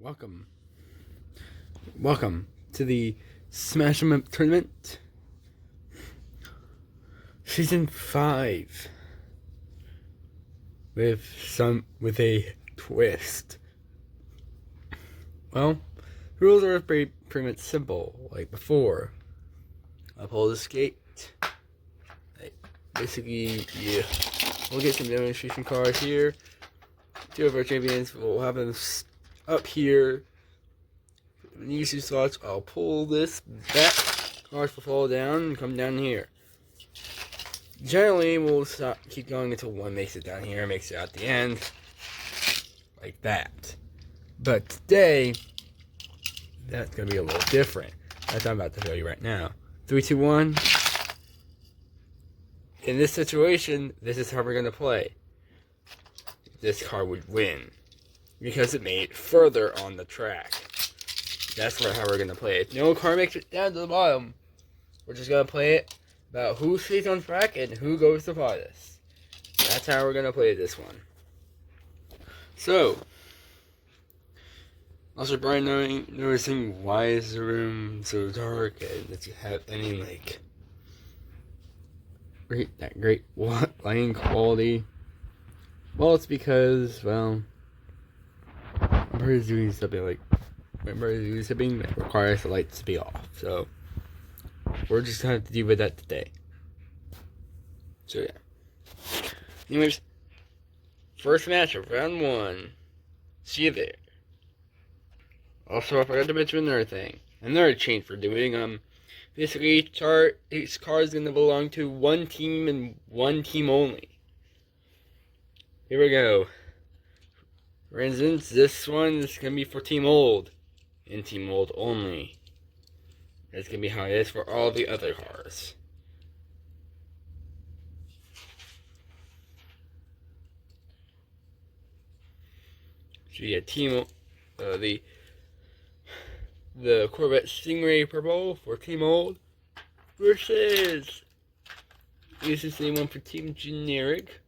Welcome. Welcome to the Smash 'em Up tournament. Season 5. With a twist. Well, the rules are pretty much simple, like before. I pull the skate. Basically, we'll get some demonstration cards here. Two of our champions, we'll have them up here. When you use these slots, I'll pull this back. Cards will fall down and come down here. Generally, we'll keep going until one makes it down here, makes it out the end. Like that. But today, that's going to be a little different. That's what I'm about to show you right now. 3, 2, 1. In this situation, this is how we're going to play. This card would win. Because it made it further on the track. That's how we're going to play it. If no card makes it down to the bottom, we're just going to play it about who stays on track and who goes the farthest. That's how we're going to play this one. So, also Brian noticing why is the room so dark and does it have any great lighting quality? Well, it's because, well, everybody's doing something that requires the lights to be off. So, we're just going to have to deal with that today. So, yeah. Anyways, first match of round 1. See you there. Also, I forgot to mention another thing. Another change for doing. Basically, each card is going to belong to one team and one team only. Here we go. For instance, this one is going to be for Team Old. And Team Old only. That's going to be how it is for all the other cars. So yeah, the Corvette Stingray Purple for Team Old versus this is the one for Team Generic.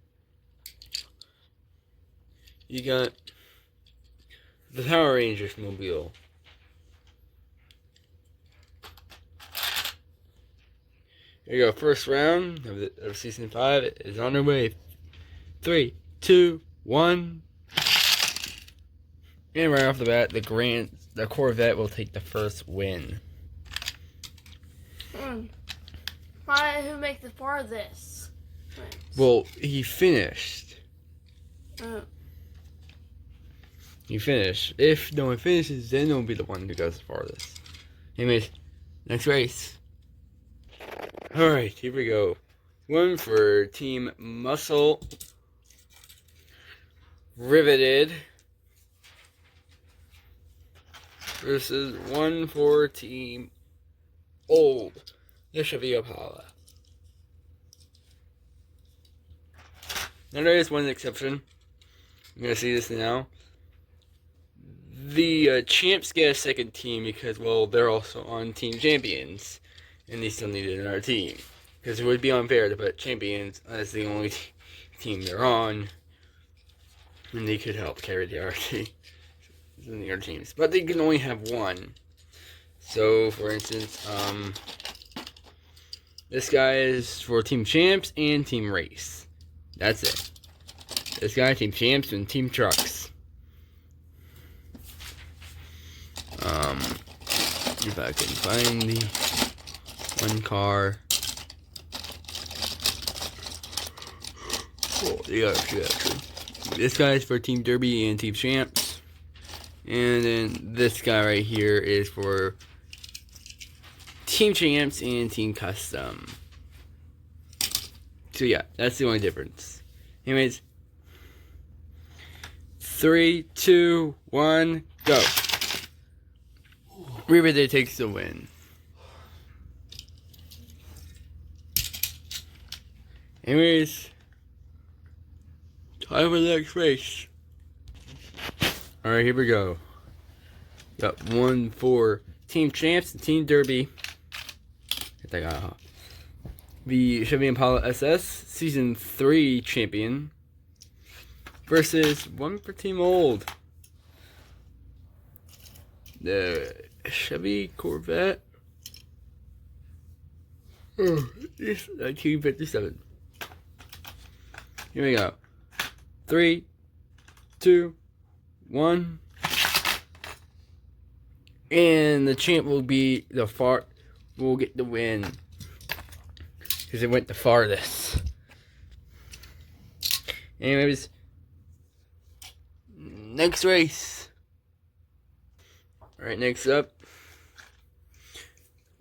You got the Power Rangers mobile. Here you go, first round of Season 5 is on our way. 3, 2, 1. And right off the bat, the Corvette will take the first win. Who make the farthest? Well, he finished. He finished. If no one finishes, then it'll be the one who goes the farthest. Anyways, next race. Alright, here we go. One for Team Muscle. Riveted. Versus one for Team Old. This should be Apollo. Now there is one exception. I'm going to see this now. The champs get a second team because, well, they're also on Team Champions. And they still needed another team. Because it would be unfair to put Champions as the only team they're on. And they could help carry the other teams. But they can only have one. So, for instance, this guy is for Team Champs and Team Race. That's it. This guy, Team Champs and Team Trucks. If I can find the one car. Oh, the other two actually. This guy is for Team Derby and Team Champs. And then this guy right here is for Team Champs and Team Custom. So yeah, that's the only difference. Anyways, 3, 2, 1, go. Riveted takes the win. Anyways, time for the next race. Alright, here we go. Got one for Team Champs and Team Derby. Get that guy off. The Chevy Impala SS Season 3 champion. Versus one for Team Old. the Chevy Corvette. Oh, it's 1957. Here we go. 3, 2, 1. And the champ will be the will get the win. Because it went the farthest. Anyways. Next race. Alright, next up.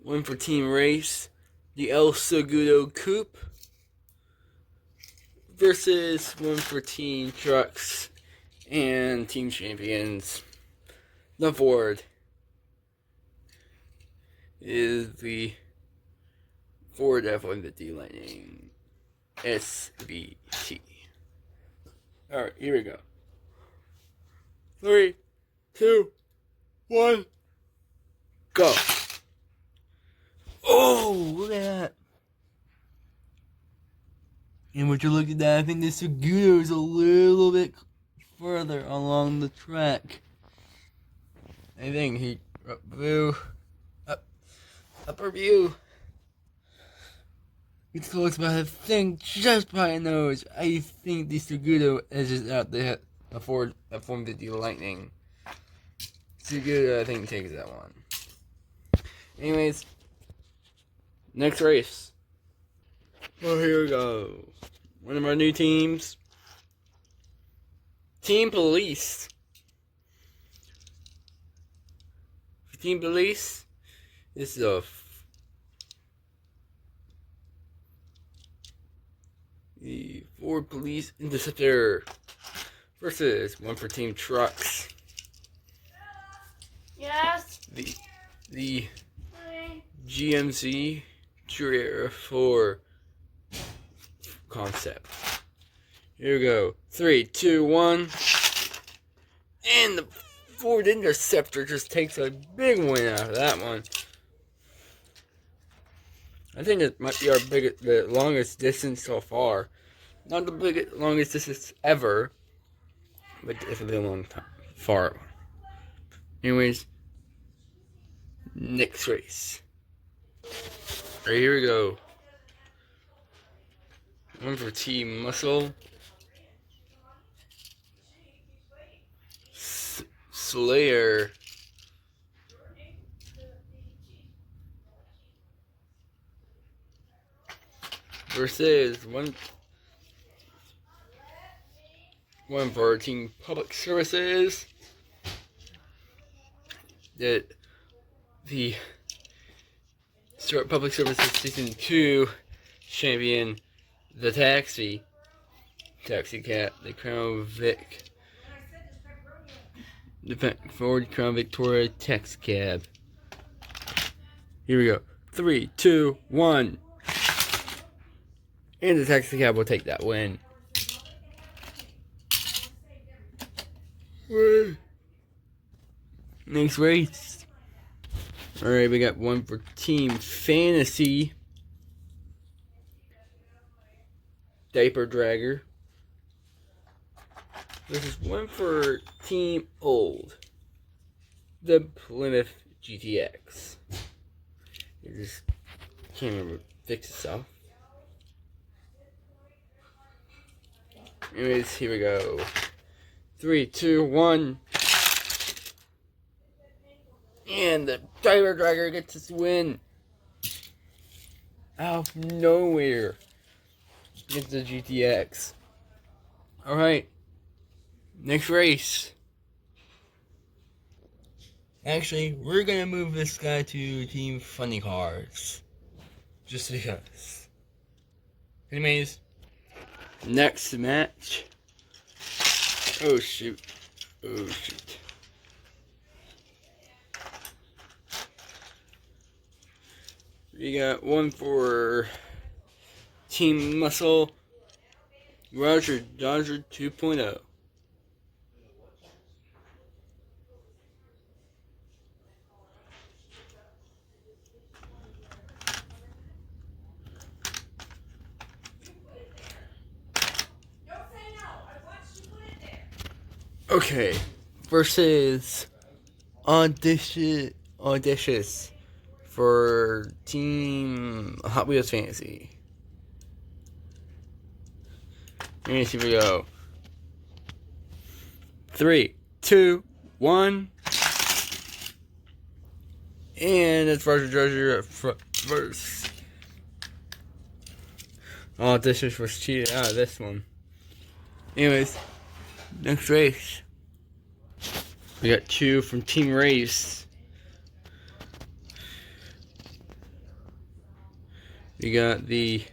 One for team race. The El Segundo Coupe. Versus one for team trucks. And team champions. The Ford. Is the Ford F-150 Lightning SVT. Alright, here we go. 3, 2, 1, go. Oh, look at that. And would you look at that? I think the Segundo is a little bit further along the track. I think he upper view. It's close, but I think just by nose, I think the Segundo edges out the Ford F-150 Lightning. Segundo, I think, takes that one. Anyways, next race. Oh, here we go. One of our new teams. Team Police. Team Police. This is the Ford Police Interceptor versus one for Team Trucks. Yes. The GMC Courier 4 concept. Here we go. 3, 2, 1. And the Ford Interceptor just takes a big win out of that one. I think it might be the longest distance so far. Not the longest distance ever, but definitely a long time. Far. Anyways, next race. Alright, here we go. One for Team Muscle. Slayer. Versus one for Team Public Services. The Public Services Season 2 champion, the Taxi Cab, the Crown Vic, the Ford Crown Victoria Taxi Cab. Here we go. 3, 2, 1. And the Taxi Cab will take that win. Next race. Alright, we got one for Team Fantasy. Diaper Dragger. This is one for Team Old. The Plymouth GTX. I just can't remember. Fix itself. Anyways, here we go. 3, 2, 1. And the Diaper Dragger gets this win. Out of nowhere. Gets the GTX. Alright. Next race. Actually, we're gonna move this guy to Team Funny Cars. Just because. Anyways. Next match. Oh shoot. Oh shoot. We got one for Team Muscle. Roger Dodger 2.0. Okay, versus audacious for Team Hot Wheels Fantasy. And here we go. 3, 2, 1. And it's Roger Treasure first. Audacious was cheated out of this one. Anyways, next race. We got 2 from Team Race. We got the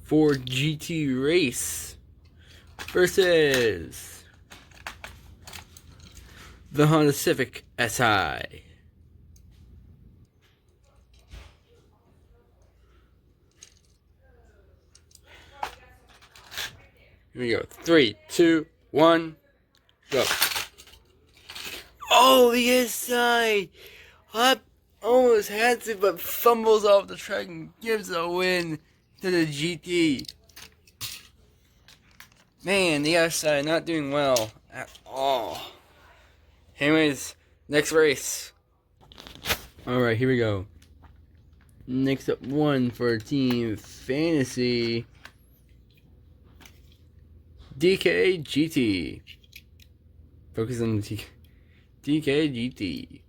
Ford GT Race versus the Honda Civic SI. Here we go. 3, 2, 1, go. Oh, the SI! Up almost had it, but fumbles off the track and gives a win to the GT. Man, the SI not doing well at all. Anyways, next race. Alright, here we go. Next up, one for Team Fantasy. DK GT. Focus on the DK GT.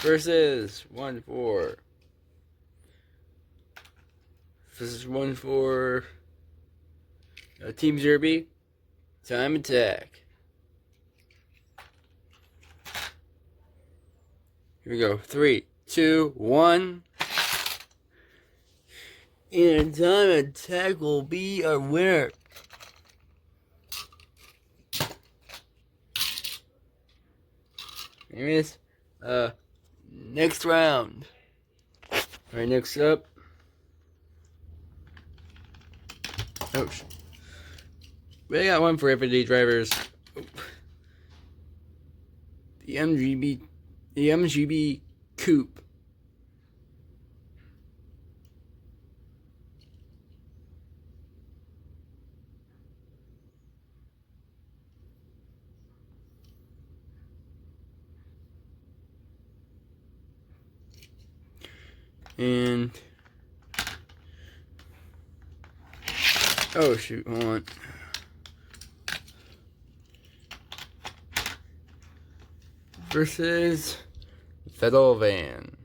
Versus 1-4. Versus 1-4. Team Derby. Time attack. Here we go. 3, 2, 1. And time attack will be our winner. Anyways, next round. Alright, next up. Oh, we got one for everyday drivers. Oh. The MGB Coupe. And oh shoot, hold on. Versus Federal Van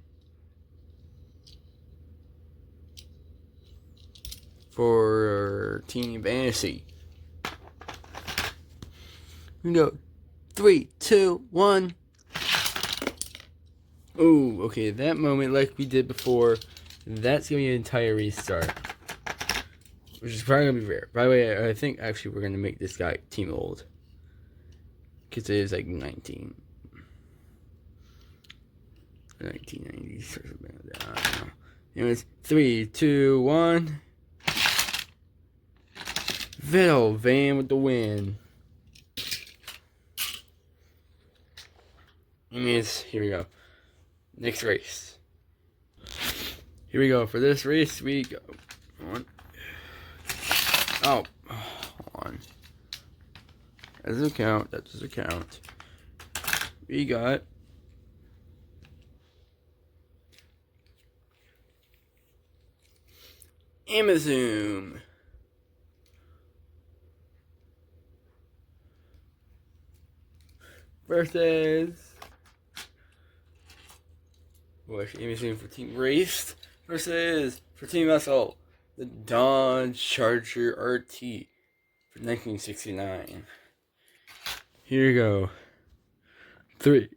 for Team Fantasy. We go 3, 2, 1. Ooh, okay, that moment, like we did before, that's gonna be an entire restart, which is probably gonna be rare. By the way, I think actually we're gonna make this guy team old, because it is like 1990s or something like that. I don't know. Anyways, 3, 2, 1. Vettel Van with the win. Anyways, here we go. Next race. Here we go. For this race, we go. Hold on. That doesn't count. That doesn't count. We got Amazon versus Amazon for Team Race versus for Team Muscle, the Dodge Charger RT for 1969. Here you go. 3,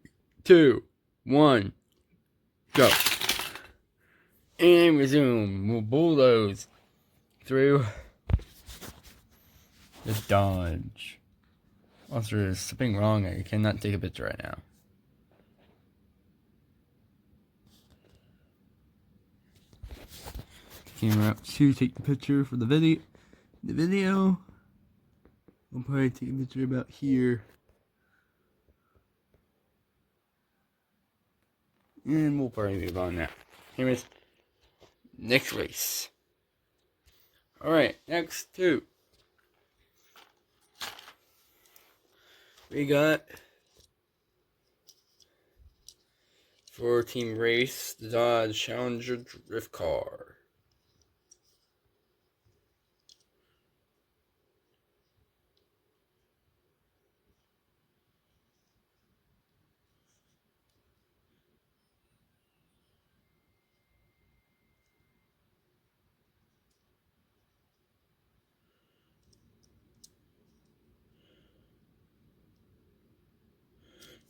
2, 1, go. And resume. We'll bulldoze through the Dodge. Unless there's something wrong, I cannot take a picture right now. Camera up to take the picture for the video. We'll probably take a picture about here. And we'll probably move on now. Anyways, next race. Alright, next two. We got for Team Race, the Dodge Challenger Drift Car.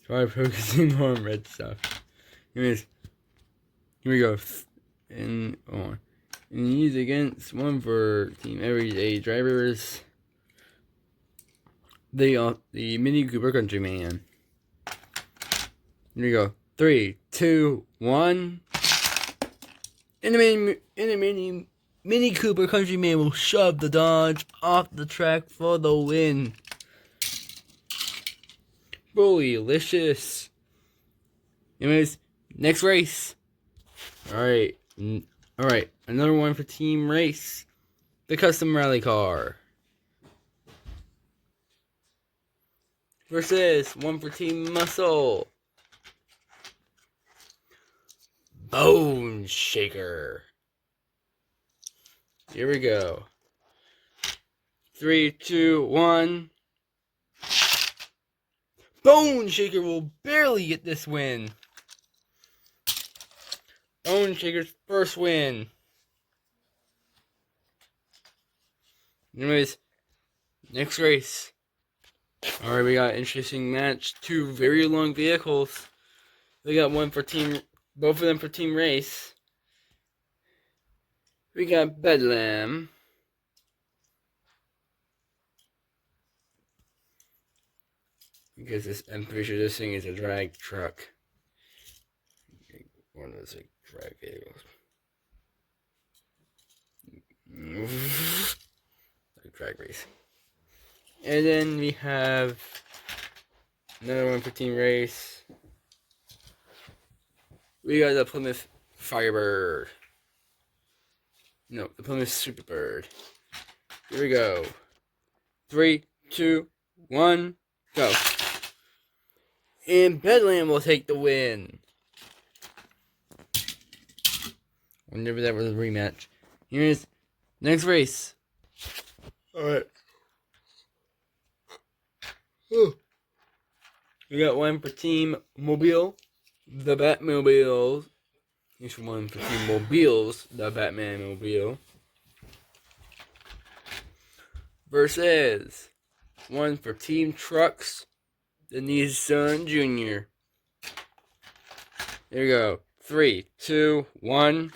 Try focusing on red stuff. Anyways, here we go. And on. And use against one for Team Everyday Drivers. The Mini Cooper Countryman. Here we go. 3, 2, 1. And the Mini Cooper Countryman will shove the Dodge off the track for the win. Boolylicious. Anyways, next race. Alright. Alright. Another one for Team Race. The Custom Rally Car. Versus one for Team Muscle. Bone Shaker. Here we go. 3, 2, 1. Bone Shaker will barely get this win. Bone Shaker's first win. Anyways, next race. Alright, we got an interesting match. Two very long vehicles. We got one for Team, both of them for Team Race. We got Bedlam. Because I'm pretty sure this thing is a drag truck. One of those like drag vehicles. Like drag race. And then we have another one for Team Race. We got the Plymouth Firebird. No, the Plymouth Superbird. Here we go. 3, 2, 1, go. And Bedlam will take the win. Whenever that was a rematch. Here's next race. Alright. We got one for Team Mobile. The Batmobile. Here's one for Team Mobiles. The Batman Mobile. Versus one for Team Trucks. The Nissan Junior. Here we go. 3, 2, 1.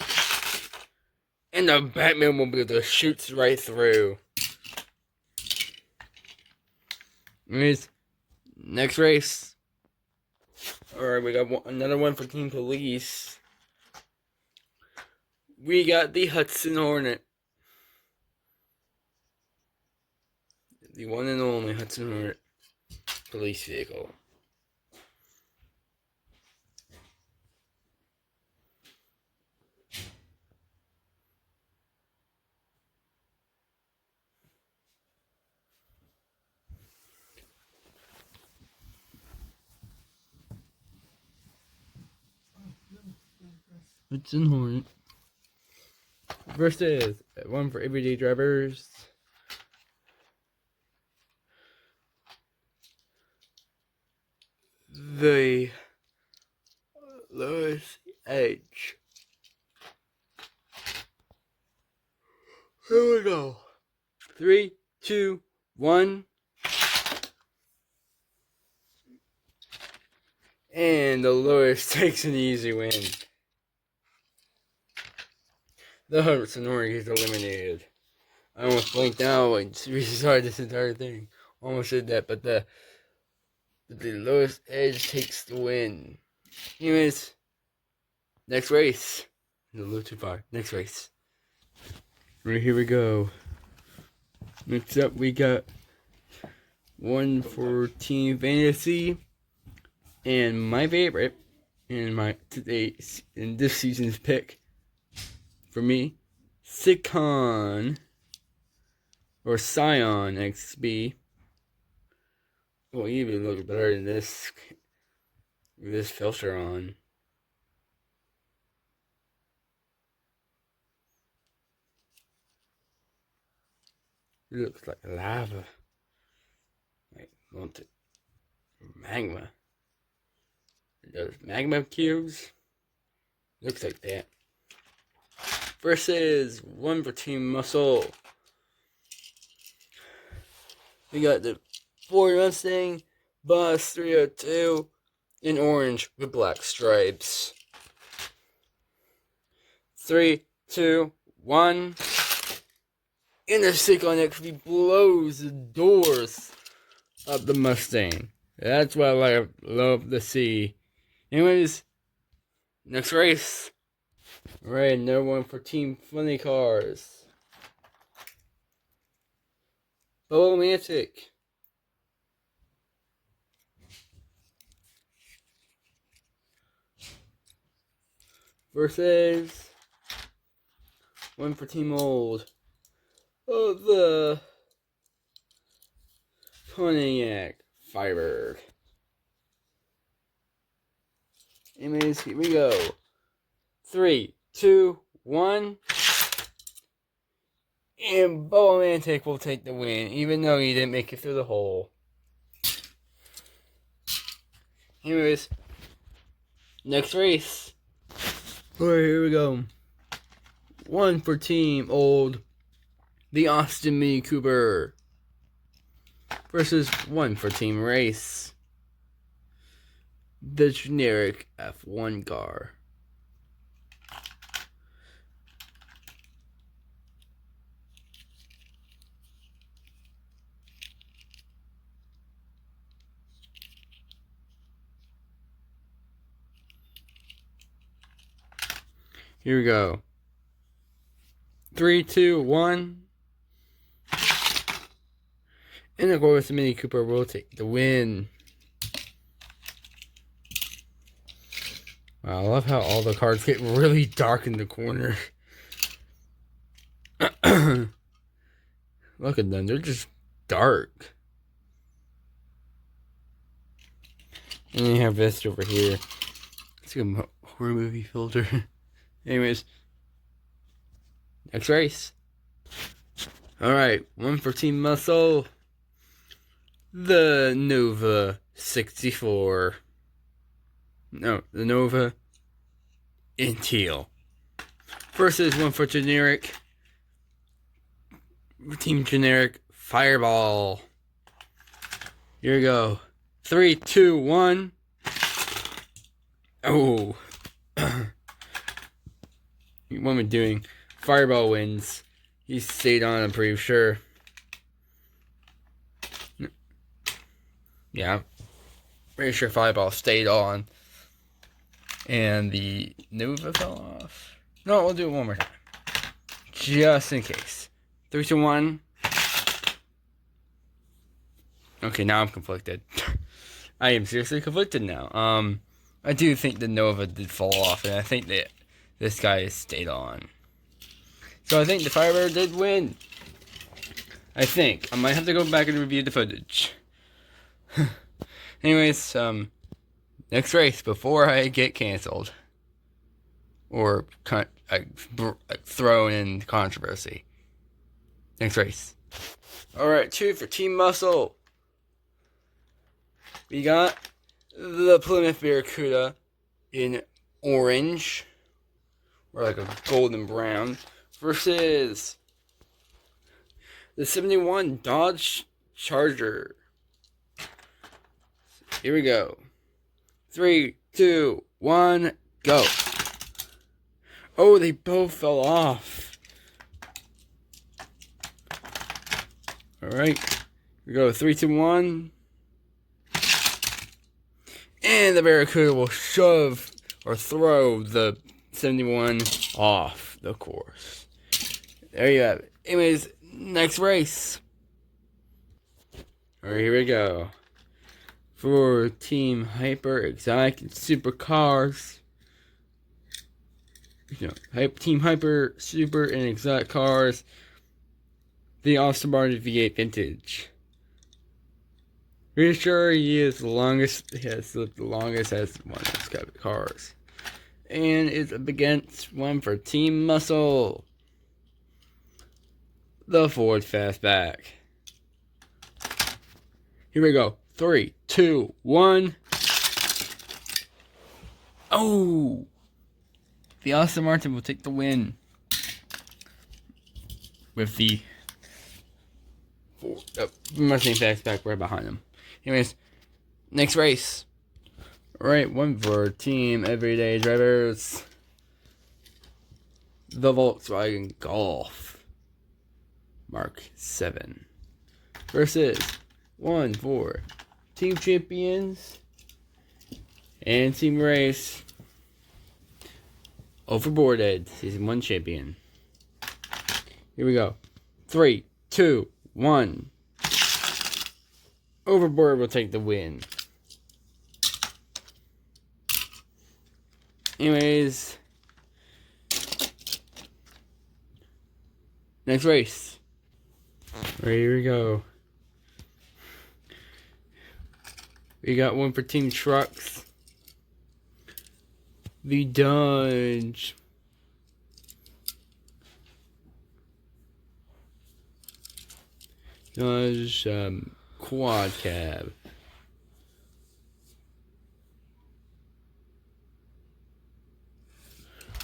And the Batmobile just shoots right through. Anyways, next race. Alright, we got another one for Team Police. We got the Hudson Hornet. The one and only Hudson Hornet police vehicle. Hudson Hornet versus one for everyday drivers. The Lowest Edge. Here we go. 3, 2, 1. And the lowest takes an easy win. The Hudson Hornet gets eliminated. I almost blinked out and restarted this entire thing. Almost did that, but the lowest edge takes the win. Anyways, next race. A little too far. Next race. Right, here we go. Next up, we got one for Team Fantasy. And my favorite, in this season's pick, for me, Scion XB will even look better than this with this filter on. It looks like lava. Like melted magma. Those magma cubes. Looks like that. Versus one for Team Muscle. We got the Ford Mustang Boss 302 in orange with black stripes. 3, 2, 1. And the Cyclone actually blows the doors of the Mustang. That's what I love to see. Anyways, next race. Alright, another one for Team Funny Cars. Romantic. Versus one for Team Old. Oh, the Pontiac Firebird. Anyways, here we go. 3, 2, 1. And Romantic will take the win, even though he didn't make it through the hole. Anyways, next race. Alright, here we go. One for Team Old, the Austin Mini Cooper. Versus one for Team Race, the generic F1 car. Here we go. 3, 2, 1. And of course, the Mini Cooper will take the win. Wow, I love how all the cards get really dark in the corner. Look at them, they're just dark. And then you have this over here. It's like a horror movie filter. Anyways, next race. Alright, one for Team Muscle. The Nova 64. No, the Nova in teal. Versus one for generic. Team Generic Fireball. Here we go. 3, 2, 1. Oh. What am I doing? Fireball wins. He stayed on, I'm pretty sure. Yeah. Pretty sure Fireball stayed on. And the Nova fell off. No, we'll do it one more time. Just in case. 3, 2, 1. Okay, now I'm conflicted. I am seriously conflicted now. I do think the Nova did fall off, and I think that this guy stayed on. So I think the Firebird did win. I think. I might have to go back and review the footage. Anyways, next race before I get canceled. Or thrown in controversy. Next race. Alright, 2 for Team Muscle. We got the Plymouth Barracuda in orange. Or like a golden brown. Versus the 71 Dodge Charger. Here we go. 3, 2, 1, go. Oh, they both fell off. Alright. Here we go. 3, 2, 1. And the Barracuda will shove or throw the 71 off the course. There you have it. Anyways, next race. Alright, here we go. For Team Hyper, Exotic, and Supercars. Team Hyper, Super, and Exotic Cars. The Austin Martin V8 Vintage. Pretty sure he is the longest. He has the longest as one of those cars, and it's up against one for Team Muscle, the Ford Fastback. Here we go. 3, 2, 1. Oh! The Aston Martin will take the win with the Mustang Fastback right behind him. Anyways, next race. Alright, one for Team Everyday Drivers. The Volkswagen Golf Mark 7 versus one for Team Champions and Team Race Overboarded Season 1 Champion. Here we go. 3, 2, 1. Overboard will take the win. Anyways, next race. Right, here we go. We got one for Team Trucks. The Dodge Quad Cab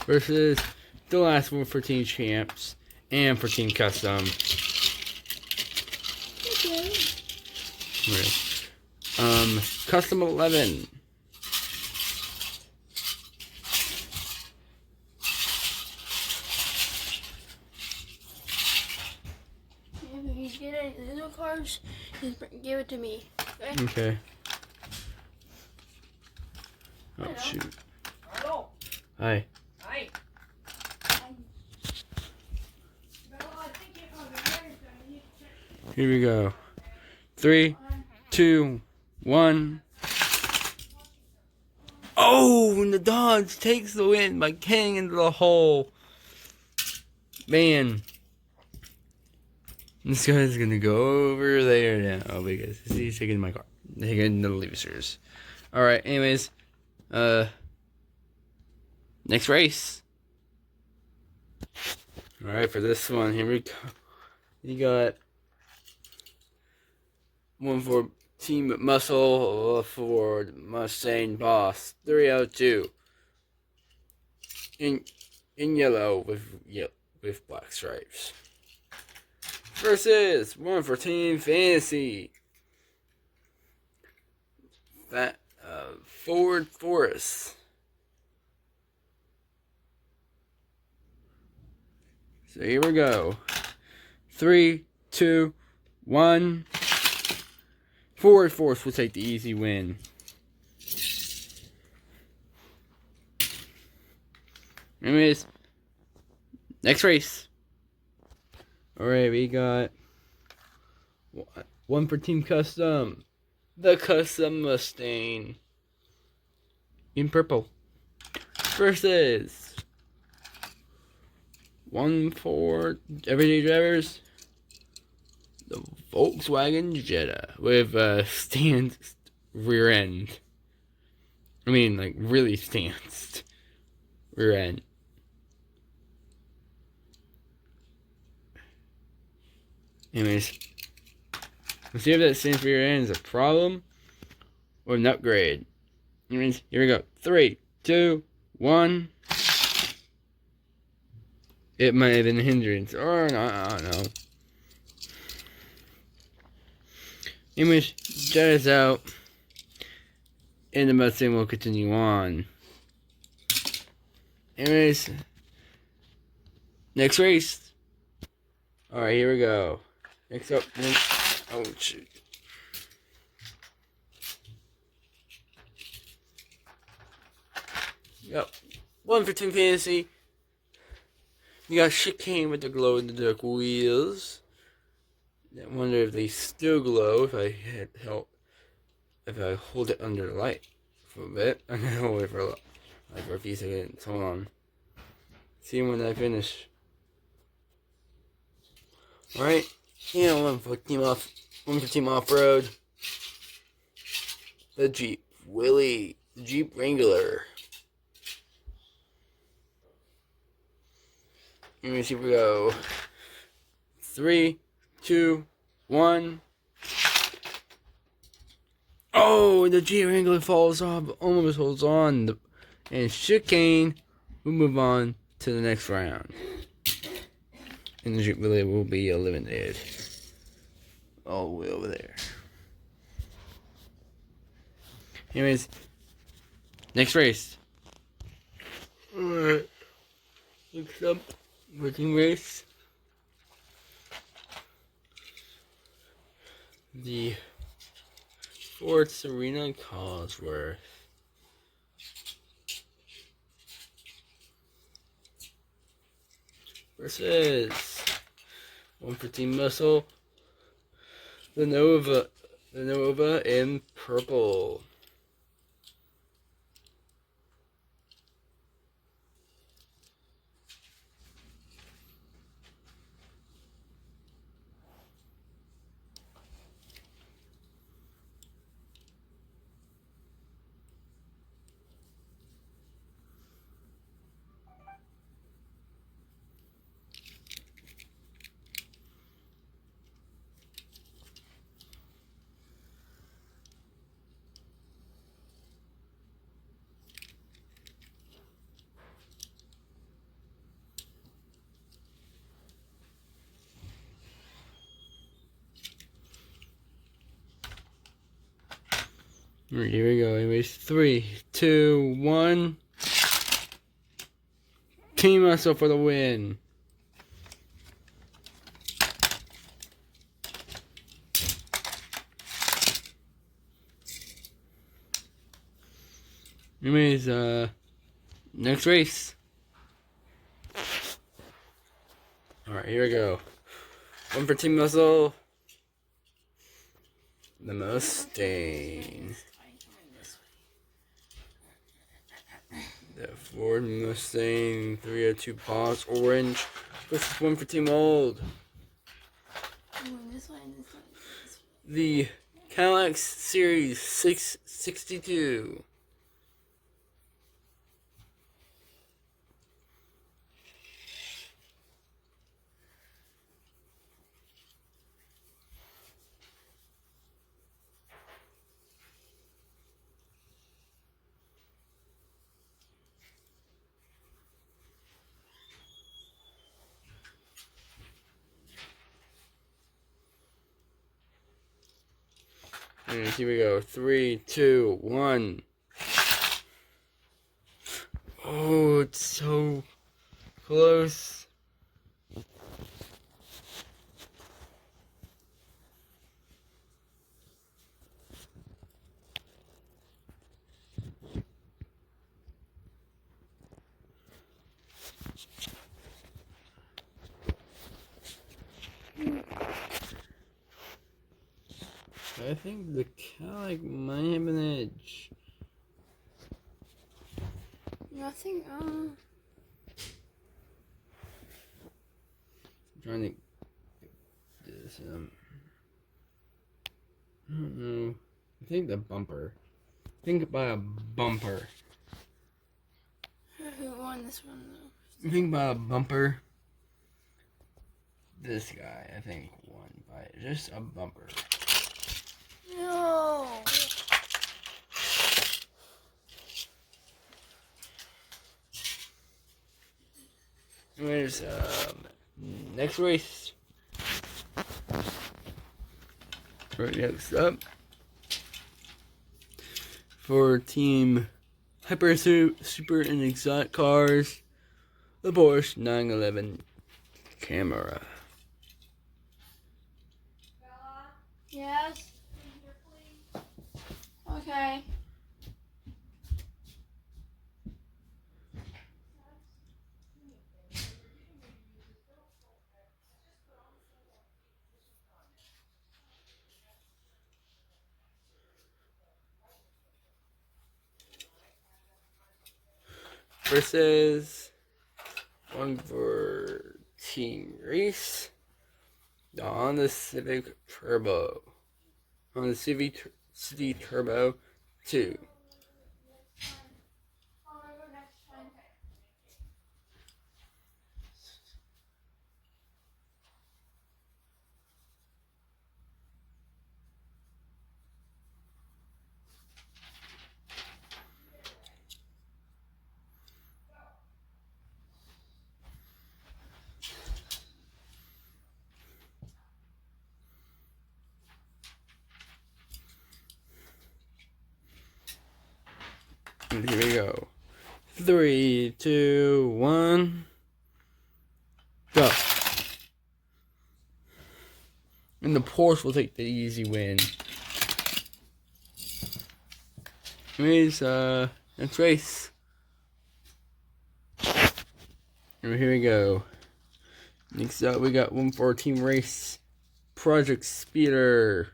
versus the last one for Team Champs and for Team Custom. Custom 11. If you get any of the little cards, just give it to me. Okay? Okay. Oh, Hello. shoot. Hello. Hi. Hi. Here we go. 3, 2, 1. Oh, and the Dodge takes the win by getting into the hole. Man. This guy's gonna go over there now because he's taking my car. Taking the losers. Alright, anyways. Next race. Alright, for this one, here we go. You got one for Team Muscle, Ford Mustang Boss 302 in yellow with black stripes versus one for Team Fantasy Ford Forest. So here we go. 3, 2, 1. Ford Force will take the easy win. Anyways, next race. Alright, we got one for Team Custom. The Custom Mustang in purple. Versus one for Everyday Drivers. The Volkswagen Jetta with stanced rear end. I mean, like, really stanced rear end. Anyways, let's see if that stanced rear end is a problem or an upgrade. Anyways, here we go. 3, 2, 1. It might have been a hindrance or not, I don't know. Anyways, Jetta's out, and the Mustang will continue on. Anyways, next race. Alright, here we go. Next up, oh shoot. Yep, one for Team Fantasy. You got Chicane with the glow-in-the-dark wheels. I wonder if they still glow if I if I hold it under the light for a bit. I'm gonna hold it for a few seconds. Hold on. See when I finish. Alright. Yeah, one for Team Off-Road. the Jeep Willie, Jeep Wrangler. Let me see if we go. 3, 2, 1. Oh, the Jeep Wrangler falls off, almost holds on, and chicane. We'll move on to the next round, and the Jeep Wrangler will be eliminated all the way over there. Anyways, next race. Alright, next up, working race. The Fort Serena Cosworth versus 115 Muscle, the Nova in purple. Alright, here we go. Anyways, 3, 2, 1. Team Muscle for the win. Anyways, next race. Alright, here we go. 1 for Team Muscle. The Mustang. The Ford Mustang 302 Boss Orange versus 1 for Team Old. The Cadillac Series 662. And here we go. 3, 2, 1. Oh, it's so close. I think the Cadillac might have an edge. Nothing. I'm trying to get this. I don't know. I think the bumper. Think by a bumper. Who won this one though? Think by a bumper. This guy, I think, won by just a bumper. No. Anyways, next race. Right next up. For Team Hyper Super and Exotic Cars, the Porsche 911 Camera. Yes. Okay. Versus 1 for Team Race, the Honda Civic Turbo. Honda Civic City Turbo 2. And here we go. 3, 2, 1, go. And the Porsche will take the easy win. Anyways, next race. And here we go. Next up, we got 114 race. Project Speeder.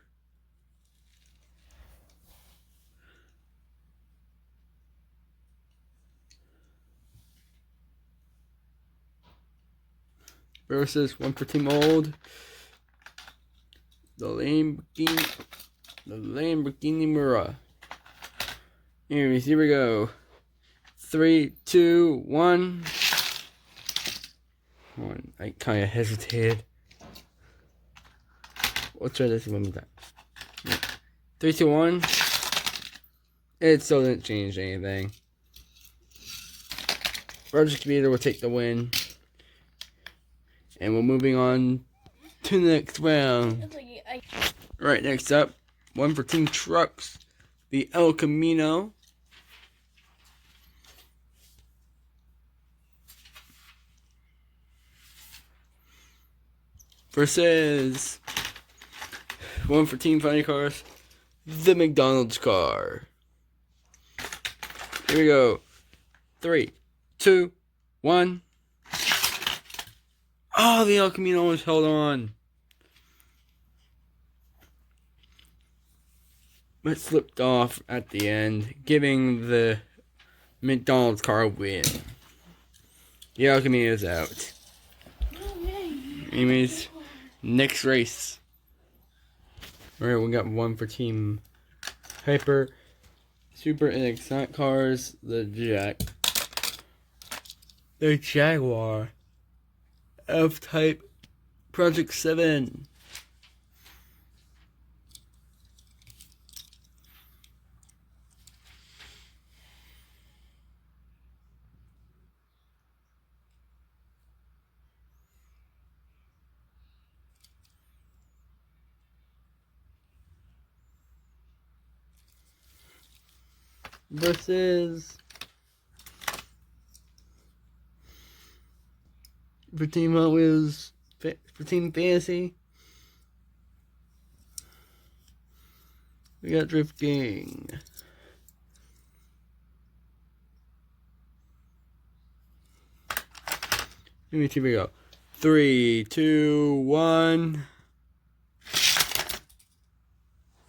Versus 114 mold. The Lamborghini Miura. Anyways, here we go. 3, 2, 1. I kind of hesitated. We'll try this one more time. 3, 2, 1. It still didn't change anything. Project Speeder will take the win. And we're moving on to the next round. Right, next up, 114 trucks. The El Camino. Versus 114 funny cars. The McDonald's car. Here we go. 3, 2, 1. Oh, the El Camino almost held on. But slipped off at the end, giving the McDonald's car a win. The El Camino's out. Anyways, next race. Alright, we got one for Team Hyper. Super and Exotic Cars, the Jaguar F-Type Project 7. Versus for Team Fantasy, we got Drift Gang. Here we go. 3, 2, 1.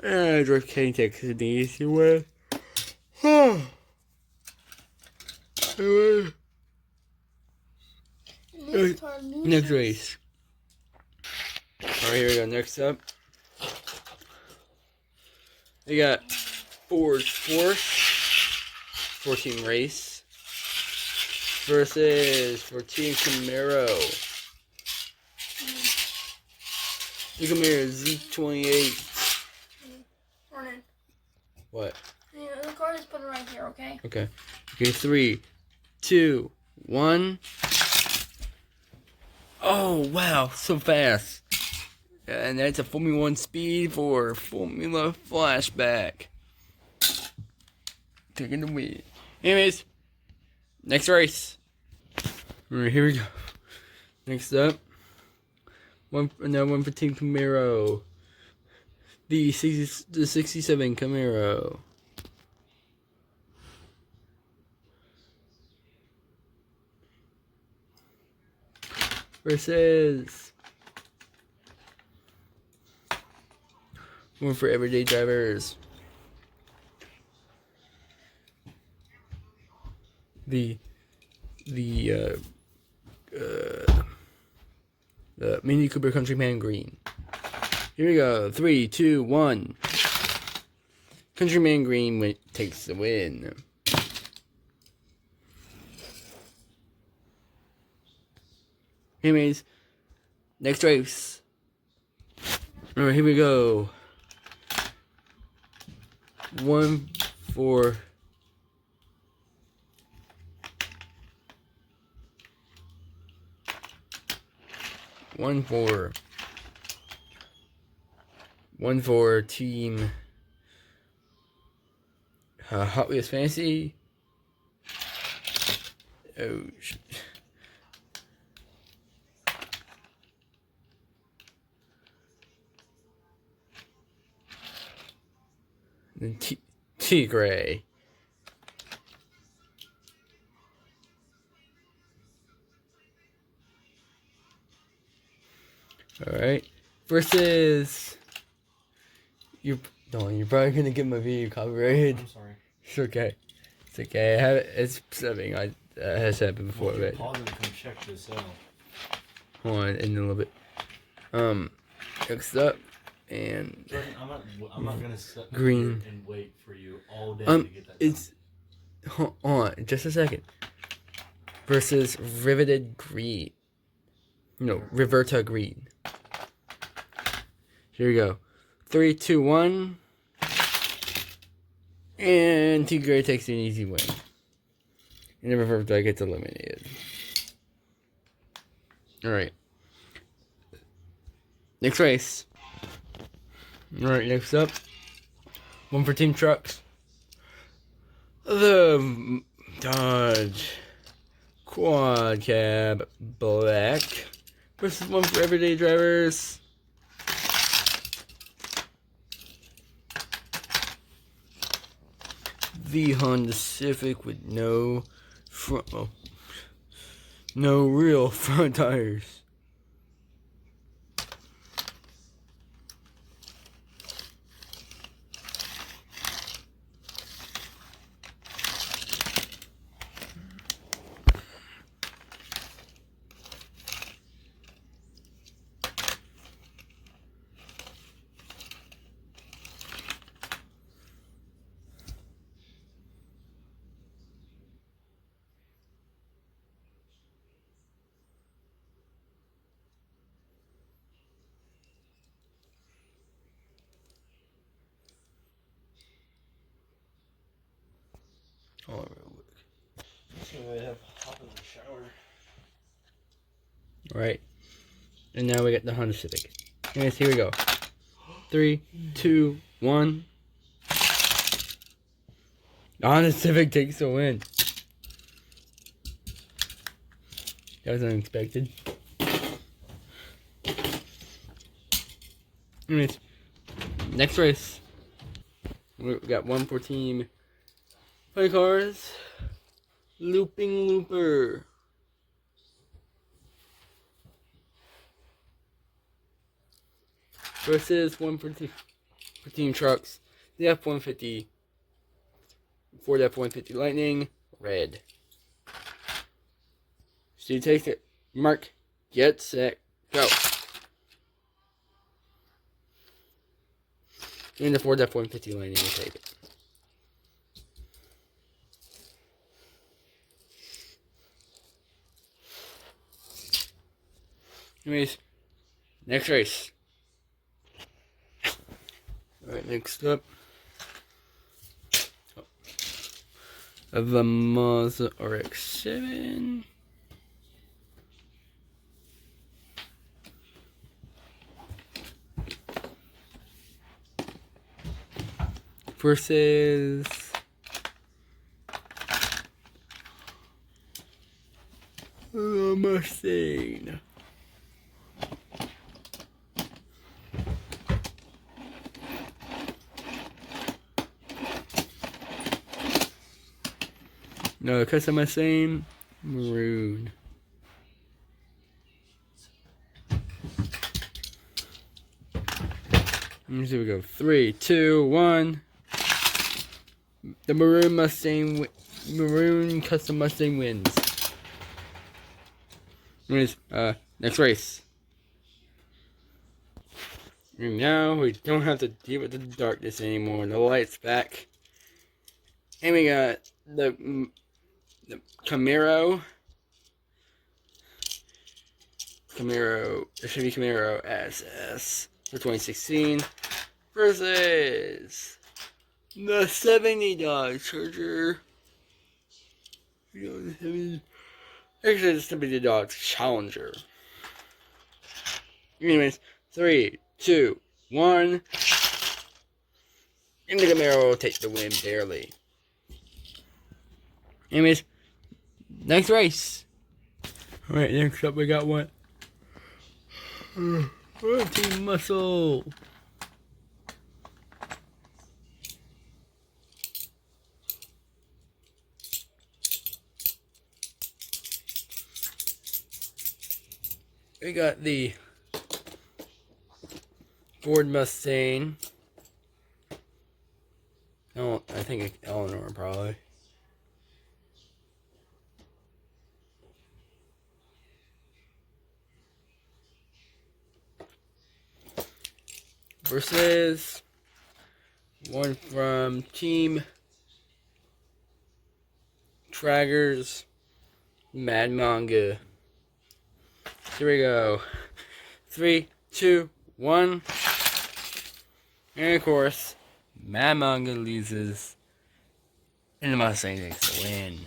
Drift Gang takes the easy way. Next race. Alright, here we go. Next up, we got Ford's Force 14 race versus 14 Camaro. The Camaro Z28. Morning. What? Yeah, the car is put right here, okay? Okay. Okay, 3, 2, 1. Oh, wow, so fast. And that's a Formula 1 speed for Formula Flashback. Taking the win. Anyways, next race. Alright, here we go. Next up, another one for Team Camaro. The 67 Camaro. Versus one for everyday drivers. The Mini Cooper Countryman Green. Here we go. 3, 2, 1. Countryman Green takes the win. Anyways, next race. Alright, here we go. 1 4 1 4 1 4 team Hot Wheels Fantasy. Oh shit. Then Tigray. Alright. Versus you're probably gonna get my video copyrighted. I'm sorry. It's okay. It's okay. I have it. It's something has happened before, Well, right? pause and come check this out. Hold on in a little bit. Next up and Jordan, I'm not gonna sit Green. here and wait for you all day to get that it's hold on just a second. Versus Riveted Green. No, Reverta Green. Here we go. 3, 2, 1. And Tigray takes an easy win. And the Reverta gets eliminated. Alright. Next race. Alright, next up. 1 for Team Trucks. The Dodge Quad Cab Black versus 1 for Everyday Drivers. The Honda Civic with no real front tires. Oh, So I have hop in the shower. Alright. And now we got the Honda Civic. Anyways, here we go. 3, 2, 1. The Honda Civic takes the win. That was unexpected. Anyways, next race. We got 1 for Team Play Cars. Looping Looper. Versus 1 for Team Trucks. The F-150. Ford F-150 Lightning. Red. So you take it. Mark. Get set. Go. And the Ford F-150 Lightning will take it. Anyways, next race. Alright, next up. The Mazda RX-7. Versus the Mustang. No, custom Mustang maroon. Here we go. 3, 2, 1. The maroon custom Mustang wins. Anyways, next race. And now we don't have to deal with the darkness anymore. The light's back. And we got the Camaro. The Chevy Camaro SS for 2016 versus the $70 Charger. Actually, it's $70 Challenger. Anyways, 3, 2, 1. And the Camaro will take the win barely. Anyways, next race. Alright, next up we got what? Team Muscle. We got the Ford Mustang. Oh, I think it's Eleanor probably. Versus one from Team Traggers, Mad Manga. Here we go. 3, 2, 1. And of course, Mad Manga loses. And the Mustang takes the win.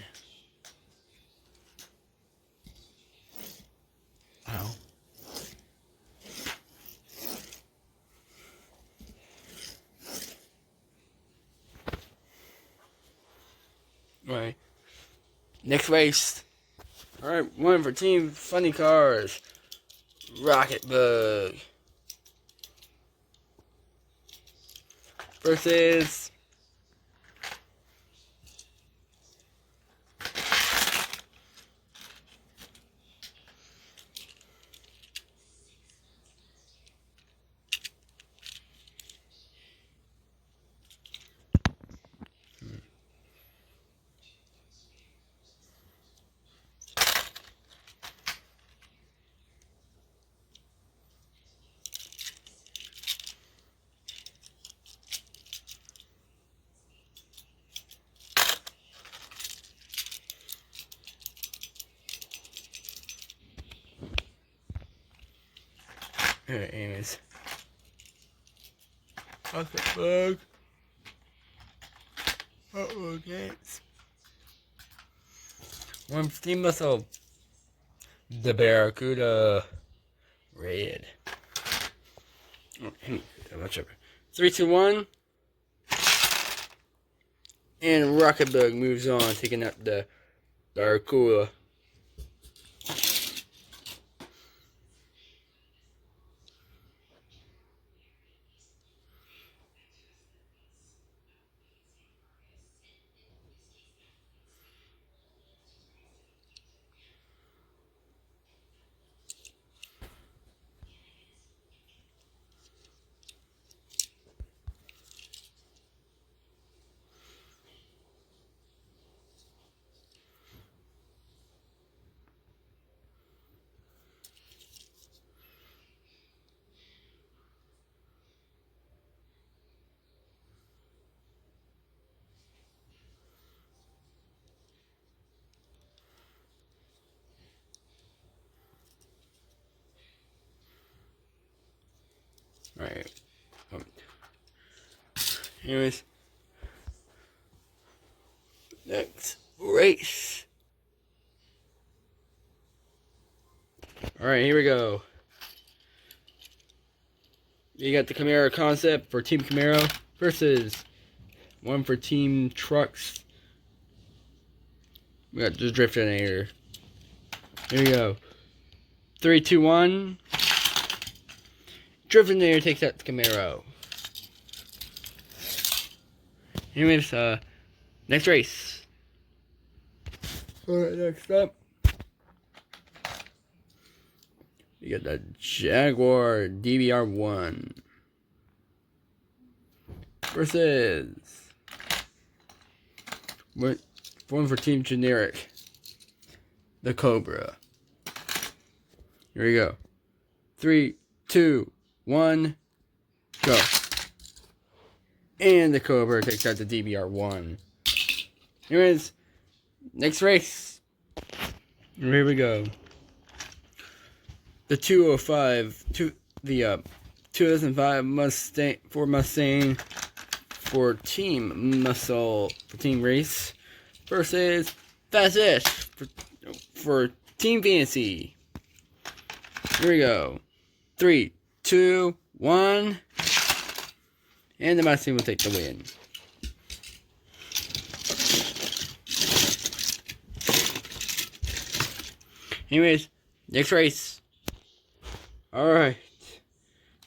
Wow. Alright. Next race. Alright, one for Team Funny Cars. Rocket Bug. Versus alright, anyways. Rocket Bug. Uh-oh, next. One for Team Muscle. The Barracuda Red. Oh, much over. 3, 2, 1. And Rocket Bug moves on, taking out the Barracuda. Alright. Anyways. Next race. Alright, here we go. You got the Camaro concept for Team Camaro versus one for Team Trucks. We got the Driftinator. Here we go. 3, 2, 1. Driftinator takes out the Camaro. Anyways, next race. Alright, next up. You got the Jaguar DBR1 versus one for Team Generic, the Cobra. Here we go. 3, 2, 1. Go. And the Cobra takes out the DBR1. Anyways, next race. Here we go. The 2005 Mustang for Team Muscle for Team Race versus Fast Ish for Team Fantasy. Here we go. 3, 2, 1. And the Mustang will take the win. Anyways, next race. Alright.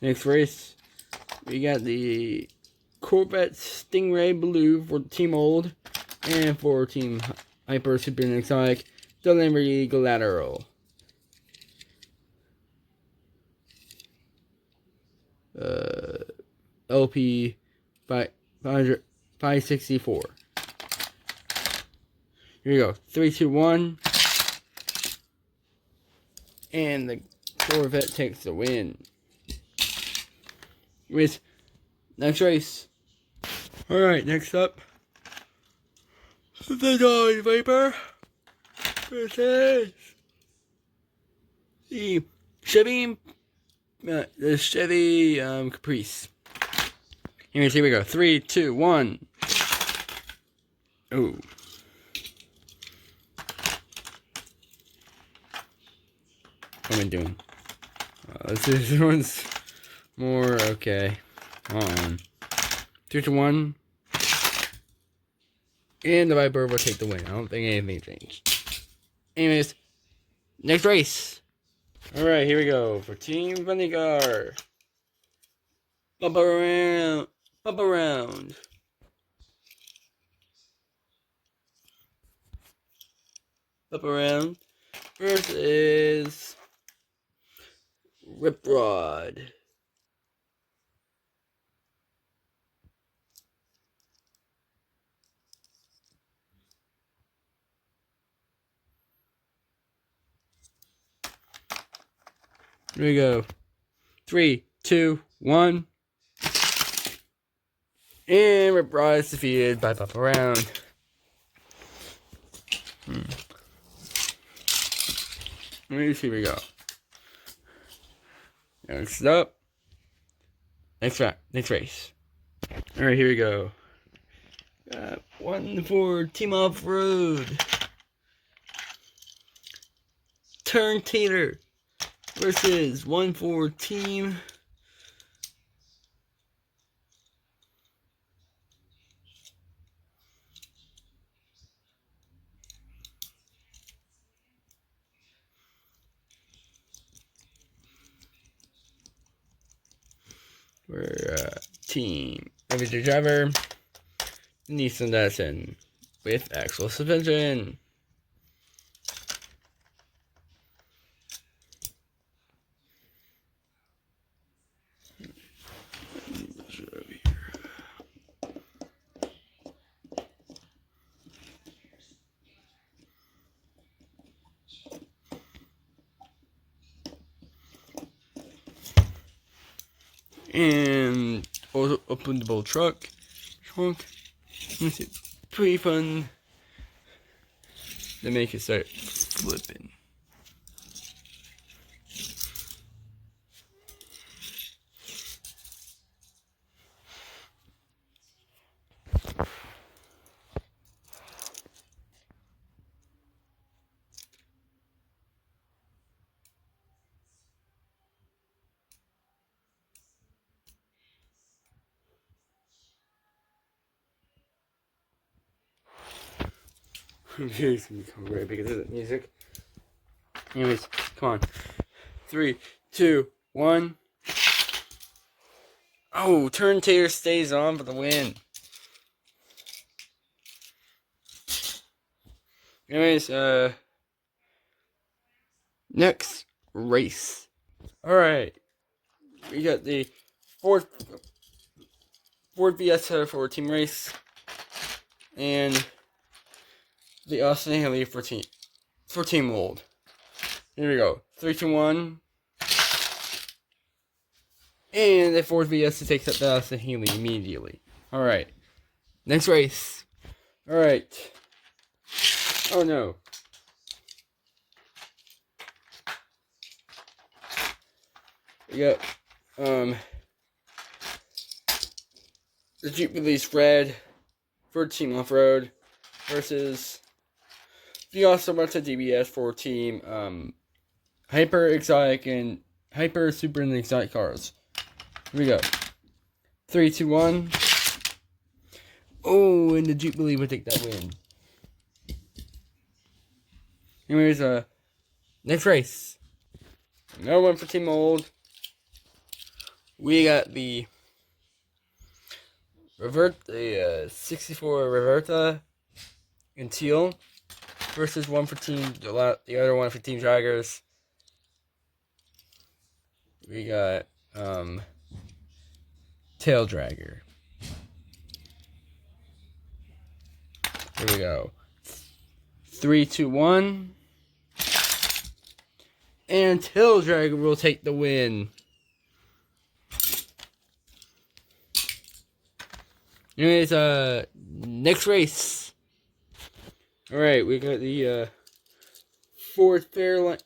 Next race. We got the Corvette Stingray Blue for Team Old. And for Team Hyper Super Exotic, the Lamborghini Collateral. LP 564. Here we go. 3, 2, 1. And the Corvette takes the win. With next race. Alright, next up. The Dodge Viper versus the Chevy Caprice. Anyways, here we go. 3, 2, 1. Oh. What am I doing? This one's more okay. Hold on. 3, 2, 1. And the Viper will take the win. I don't think anything changed. Anyways, next race. Alright, here we go. For Team Vinegar. Bump around. Bump around. Bump around. Versus Rip Rod. Here we go. 3, 2, 1. And Rip Rod is defeated by Bump Around. Here we go. Next up. Next race. Alright, here we go. Got one for Team Off-Road. Turn Tater versus one for Team Team Everyday Driver Nissan Datsun with axle suspension. And also open the bowl trunk. It's pretty fun to make it start flipping. It's gonna become great because of the music. Anyways, come on. 3, 2, 1. Oh, Turn Tater stays on for the win. Anyways, next race. Alright. We got the Ford Fiesta for Team Race. And the Austin Haley for Team Old. Here we go. 3, 2, 1. And the Ford Fiesta takes up Allison Healy immediately. Alright. Next race. Alright. Oh no. We got the Jeep Release Red for Team Off-Road versus the Austin Martin DBS for Team Hyper Exotic and Hyper Super and Exotic cars. Here we go. 3, 2, 1. Oh, and the Jeep Believe would take that win. Anyways, next race. Another one for Team Old. We got the 64 Reverta in teal versus one for the other one for Team Dragers. We got Tail Dragger. Here we go. 3, 2, 1. And Tail Dragger will take the win. Anyways, next race. Alright, we got the Ford Fairlane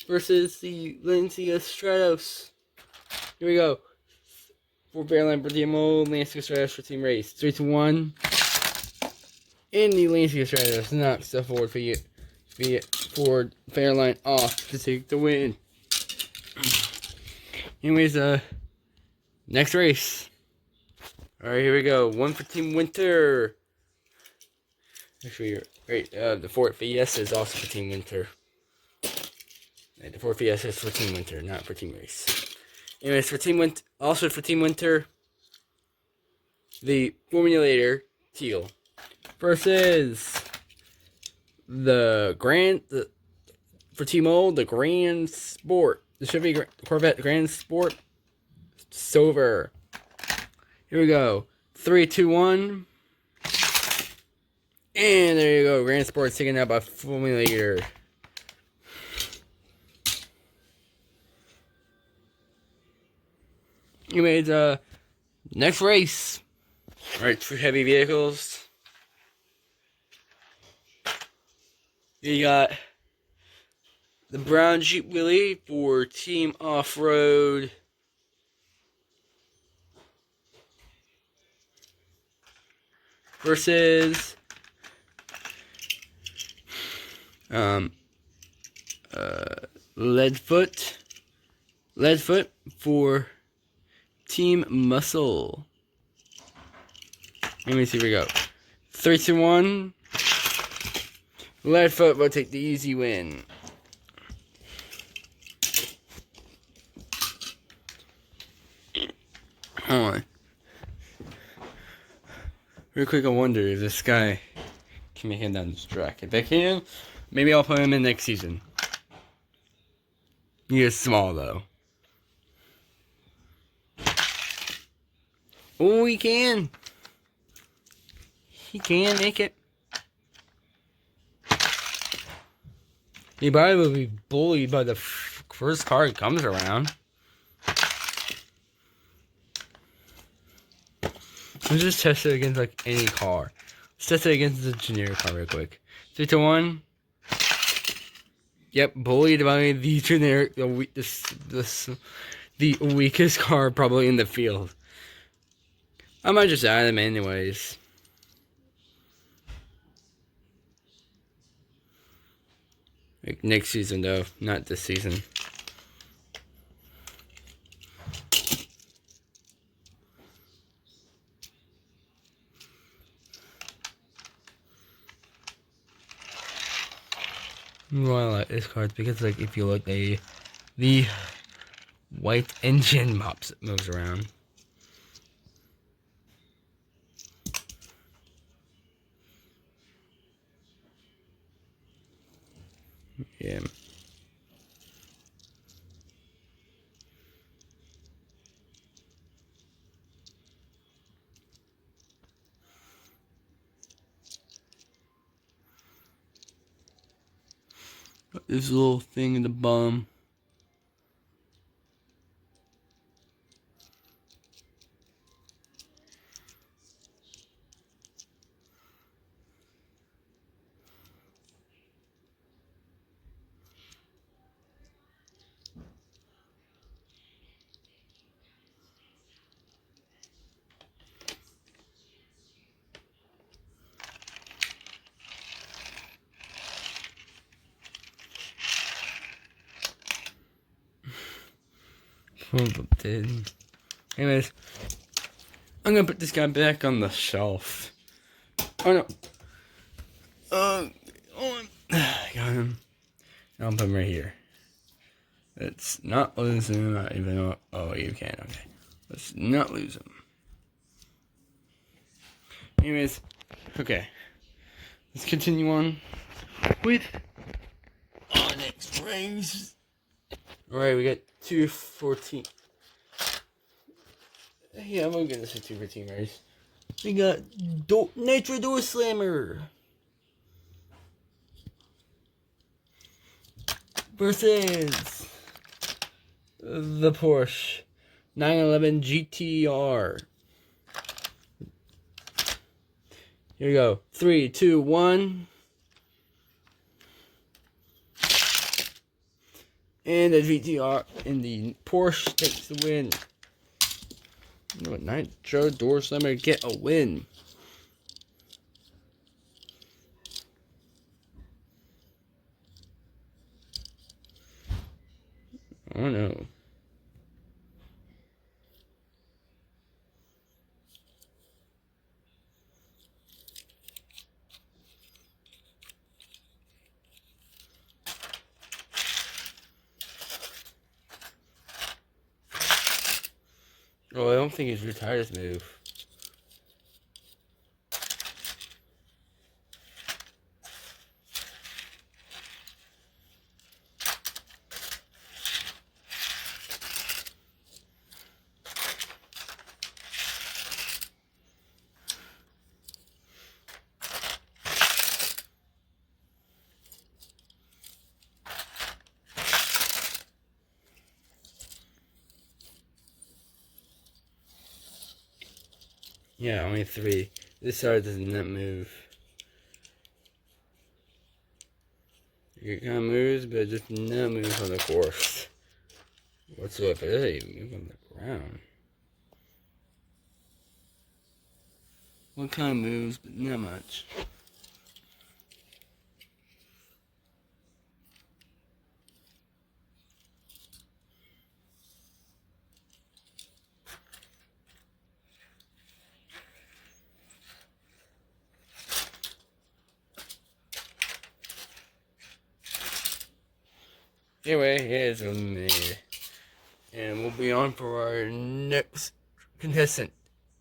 versus the Lancia Stratos. Here we go. Ford Fairlane for Team Old, Lancia Stratos for Team Race. 3, 2, 1. And the Lancia Stratos knocks the Ford Fairlane off to take the win. Anyways, next race. Alright, here we go. One for Team Winter. Actually, right, the Ford Fiesta is also for Team Winter. The Ford Fiesta is for Team Winter, not for Team Race. Anyways, for Team Winter, also for Team Winter, the Formulator Teal versus for Team Old, the Grand Sport, the Chevy Corvette Grand Sport Silver. Here we go. 3, 2, 1. And there you go. Grand Sport's taken out by Formulator. Anyways, next race. Alright, for heavy vehicles. You got the brown Jeep Willys for Team Off-Road. Versus Leadfoot for Team Muscle. Let me see, here we go. 3, 2, 1. Leadfoot will take the easy win. Hold on. Real quick, I wonder if this guy can make it down this track. If I can, maybe I'll put him in next season. He is small, though. Oh, he can. He can make it. He probably will be bullied by the first car that comes around. Let's just test it against like any car. Let's test it against the generic car real quick. 3, 2, 1. Yep, bullied by the generic, the weakest car probably in the field. I might just add him anyways. Like next season though, not this season. Why I like this card because like if you look, the white engine moves around. Yeah. this little thing in the bum. Anyways, I'm gonna put this guy back on the shelf. Oh no. Got him. I'll put him right here. Let's not lose him. Even though, oh, you can. Okay. Let's not lose him. Anyways, okay. Let's continue on with our next race. Alright, we got 214. Yeah, I'm gonna get this a 214 race. We got Nitro Door Slammer versus the Porsche 911 GTR. Here we go. 3, 2, 1. And the GTR in the Porsche takes the win. You know what? Nitro Door Slammer get a win. Oh no. Oh, I don't think he's retired his move. Yeah, only 3. This side does not move. It kind of moves, but it does not move on the course whatsoever. It doesn't even move on the ground. What kind of moves, but not much. Anyway, here's me. And we'll be on for our next contestant.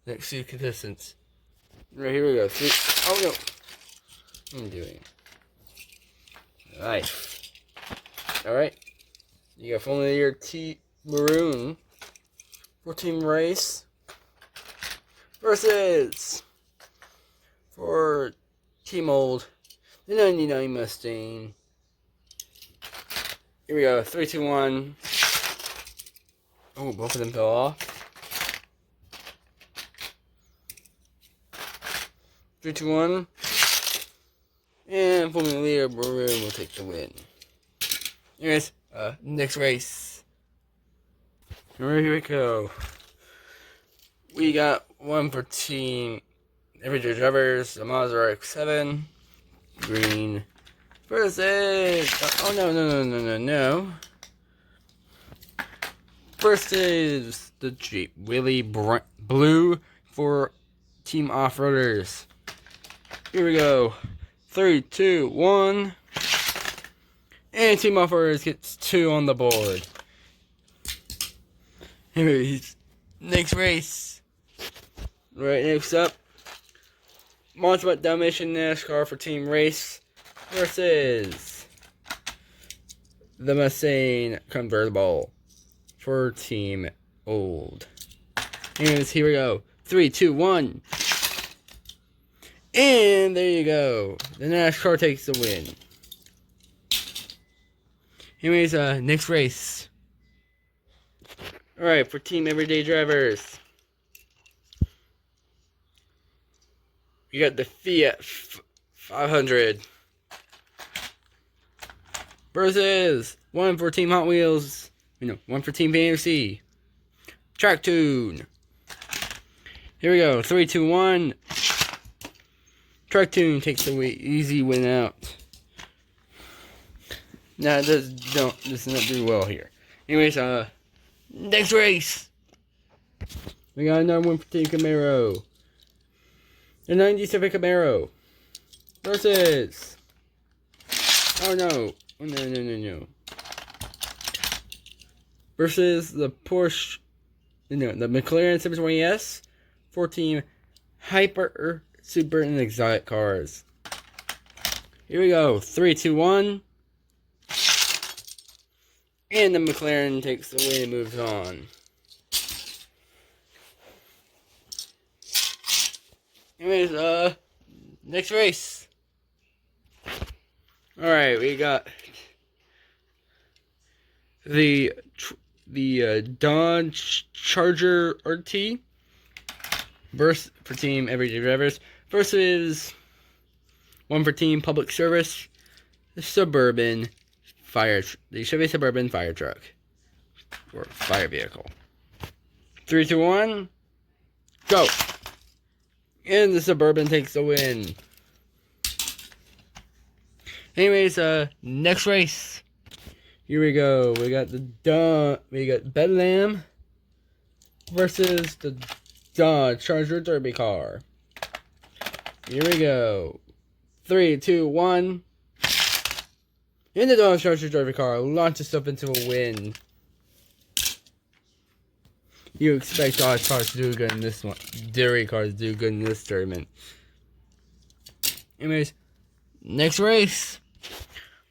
Next 2 contestants. Right, here we go. 3. Oh no. What am I doing? Alright. You got Formula Year T Maroon for Team Race versus for Team Old, the 99 Mustang. Here we go. 3, 2, 1. Oh, both of them fell off. 3, 2, 1. And Formula Leader Maroon will take the win. Anyways, next race. Here we go. We got one for Team Everyday Drivers, the Mazda RX-7. Green versus... oh, no. Versus the Jeep Willy Blue for Team Off-Roaders. Here we go. 3, 2, 1. And Team Off-Roaders gets 2 on the board. Anyways, next race. Right, next up. Monument Dalmatian NASCAR for Team Race versus the Mustang Convertible for Team Old. Anyways, here we go. 3, 2, 1. And there you go. The NASCAR takes the win. Anyways, next race. Alright, for Team Everyday Drivers. You got the Fiat 500 versus one for Team Hot Wheels. One for Team Fantasy. Track Tune. Here we go. 3, 2, 1. Track Tune takes the easy win out. Nah, it does not do well here. Anyways, next race. We got another one for Team Camaro. The 97 Camaro versus. Oh no. Oh, no. Versus the Porsche. No, the McLaren 720S for Team Hyper, Super, and Exotic Cars. Here we go. 3, 2, 1. And the McLaren takes the win and moves on. Anyways, next race. Alright, we got the Dodge Charger RT versus for Team Everyday Drivers versus one for Team Public Service, the Chevy Suburban fire truck or fire vehicle. 3, 2, 1, go! And the Suburban takes the win. Anyways, next race. Here we go. We got Bedlam versus the Dodge Charger Derby car. Here we go. 3, 2, 1. And the Dodge Charger Derby car launches itself into a win. You expect Dodge cars to do good in this one. Derby cars to do good in this tournament. Anyways, next race.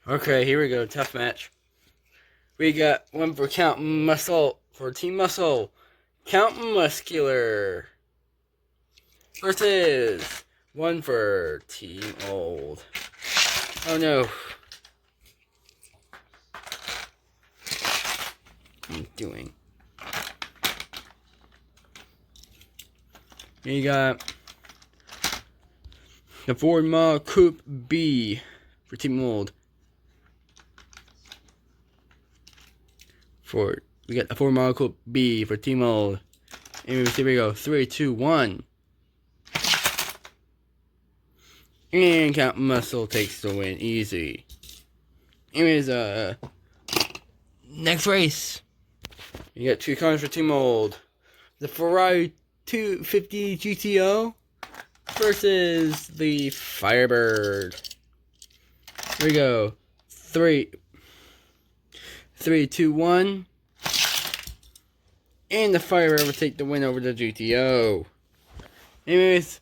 Okay, here we go. Tough match. We got one for Count Muscle for Team Muscle. Count Muscular versus one for Team Old. Oh no. What am I doing? You got the Ford Model Coupe B for Team Old. We got the Ford Model Coupe B for Team Old. And here we go. 3, 2, 1. And Count Muscle takes the win. Easy. Anyways, next race. You got two cars for Team Old. The Ferrari 250 GTO versus the Firebird. Here we go. 3, 2, 1. And the Firebird will take the win over the GTO. Anyways,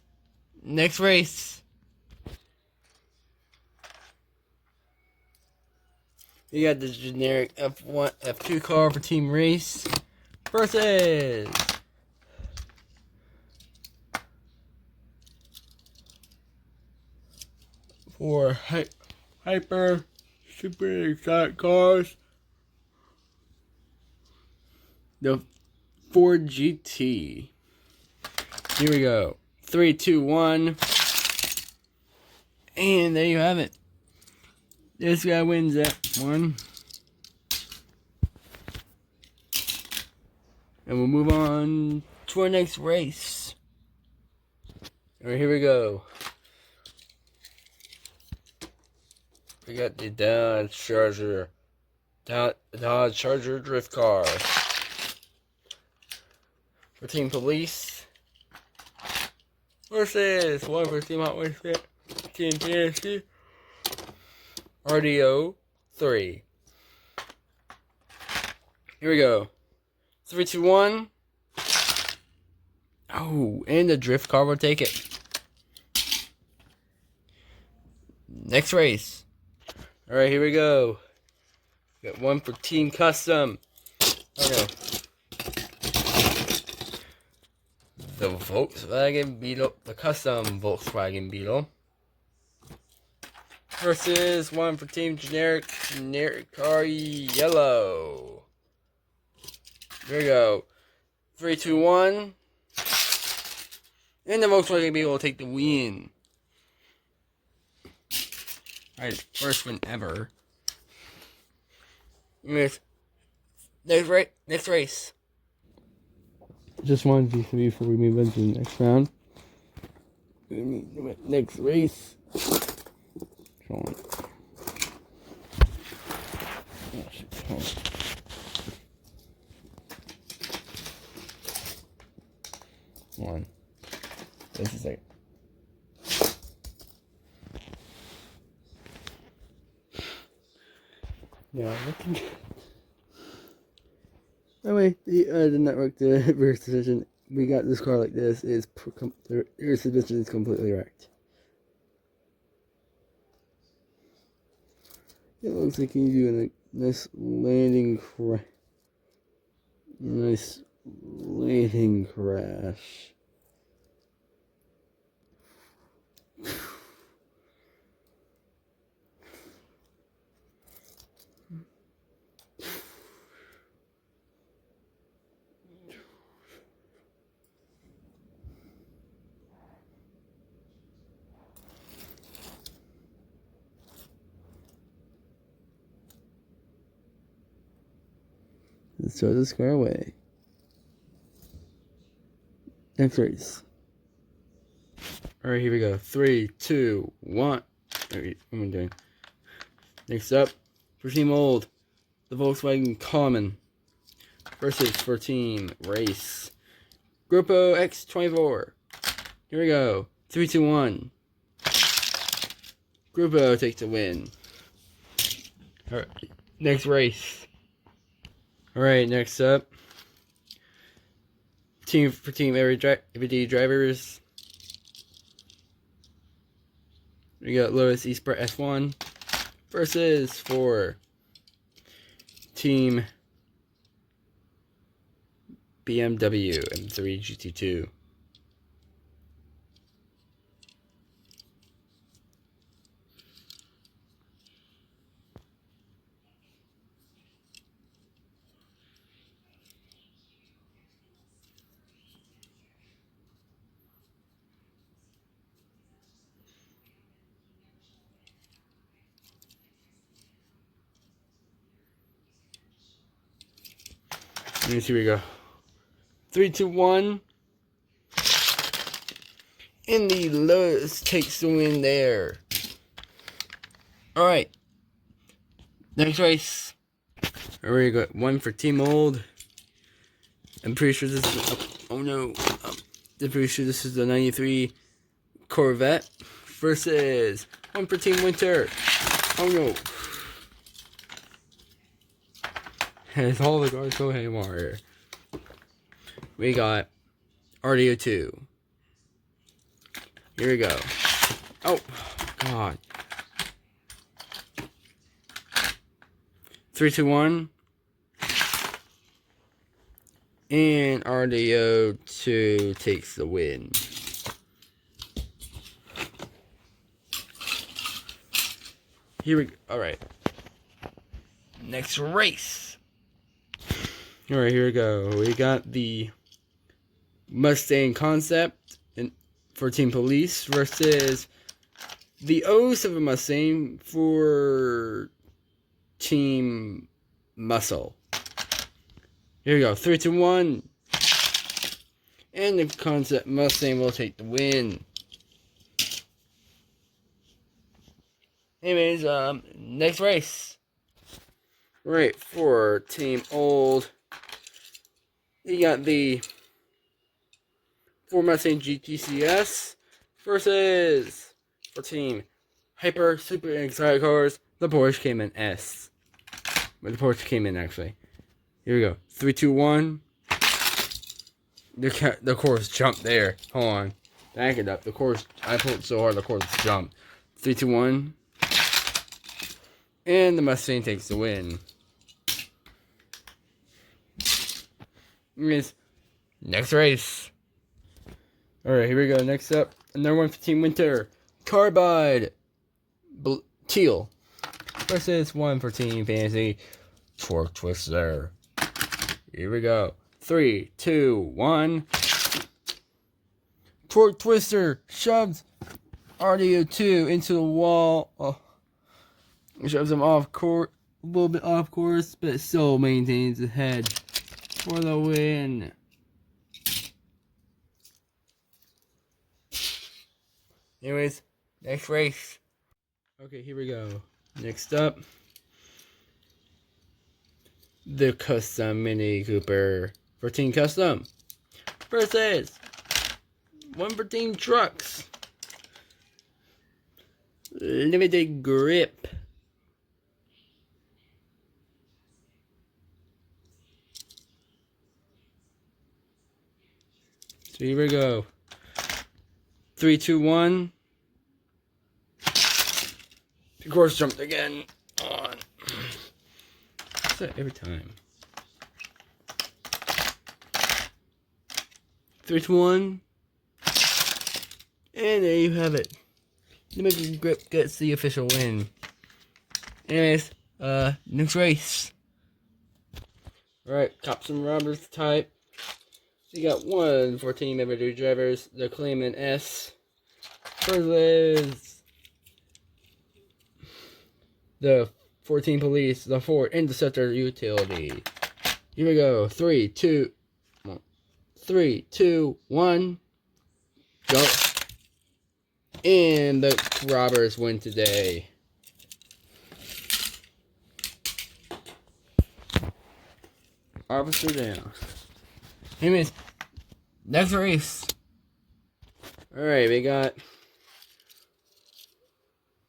next race. You got the generic F2 car for Team Race versus for Hyper Super Exotic Cars, the Ford GT. Here we go. 3, 2, 1. And there you have it. This guy wins that one. And we'll move on to our next race. Alright, here we go. We got the Dodge Charger drift car for Team Police versus one for Team Hot Wheels, Team Fantasy, RDO 3. Here we go. 3, 2, 1. Oh, and the drift car will take it. Next race. Alright, here we go. Got one for Team Custom. Oh no. The Volkswagen Beetle. The custom Volkswagen Beetle. versus one for Team Generic car yellow. There we go. 3, 2, 1. And the Volkswagen Beetle will take the win. Alright, first win ever. Next race. Just one GC before we move into the next round. Next race. Come on. Oh, shit. Hold on. One. This is like. Yeah, looking. Anyway, the network, the rear suspension, we got this car like this. The rear suspension is completely wrecked. It looks like he's doing a nice landing crash. Let's throw this car away. Next race. Alright, here we go. 3, 2, 1. What am I doing? Next up, for Team Old, the Volkswagen Common versus for Team Race, Grupo X24. Here we go. 3, 2, 1. Grupo takes the win. Alright, next race. Alright, next up, Team Everyday Drivers. We got Lotus Esprit F1 versus for Team BMW M3 GT2. And here we go. 3, 2, 1. And the Lotus takes the win there. Alright. Next race. Alright, got one for Team Old. I'm pretty sure this is. Oh no. I'm pretty sure this is the 93 Corvette. Versus one for Team Winter. Oh no. As all the cars go haywire. We got RDO2. Here we go. Oh, God. 3, 2, 1. And RDO2 takes the win. Here we go. Alright. Next race. Alright, here we go. We got the Mustang Concept for Team Police versus the 07 Mustang for Team Muscle. Here we go. 3, 2, 1. And the Concept Mustang will take the win. Anyways, next race. Right, for Team Old, you got the Ford Mustang GTCS versus for Team Hyper Super Excited Cars, the Porsche Cayman S. But the Porsche Cayman, actually. Here we go. 3, 2, 1. The course jumped there. Hold on. Back it up. The course, I pulled so hard the course jumped. 3, 2, 1. And the Mustang takes the win. Next race. Alright, here we go. Next up, another one for Team Winter. Carbide. Teal versus 1 for Team Fantasy Torque Twister. Here we go. 3, 2, 1. Torque Twister shoves RDO2 into the wall. Shoves him off court, a little bit off course, but still maintains the head for the win. Anyways, next race. Okay, here we go. Next up, the Custom Mini Cooper for Team Custom versus 1 for Team Trucks. Limited grip. So here we go. 3, 2, 1. The course jumped again. On. What's that every time? 3, 2, 1. And there you have it. Limited grip gets the official win. Anyways, next race. Alright, cops and robbers type. So you got 1 for Team Everyday Drivers, the Clayman S versus the 14 Police, the Ford Interceptor Utility. Here we go. 3, 2, 1, go. And the robbers win today. Officer down. Anyways, next race. Alright, we got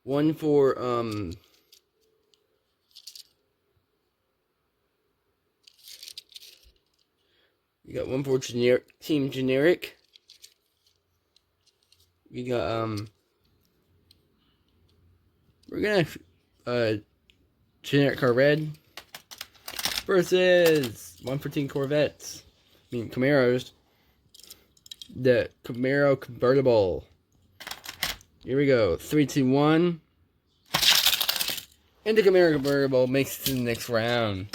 1 for, we got 1 for Team Generic. We got, we're gonna, Generic Car Red versus 1 for Team Corvettes. I mean, Camaros. The Camaro Convertible. Here we go. 3, 2, 1. And the Camaro Convertible makes it to the next round.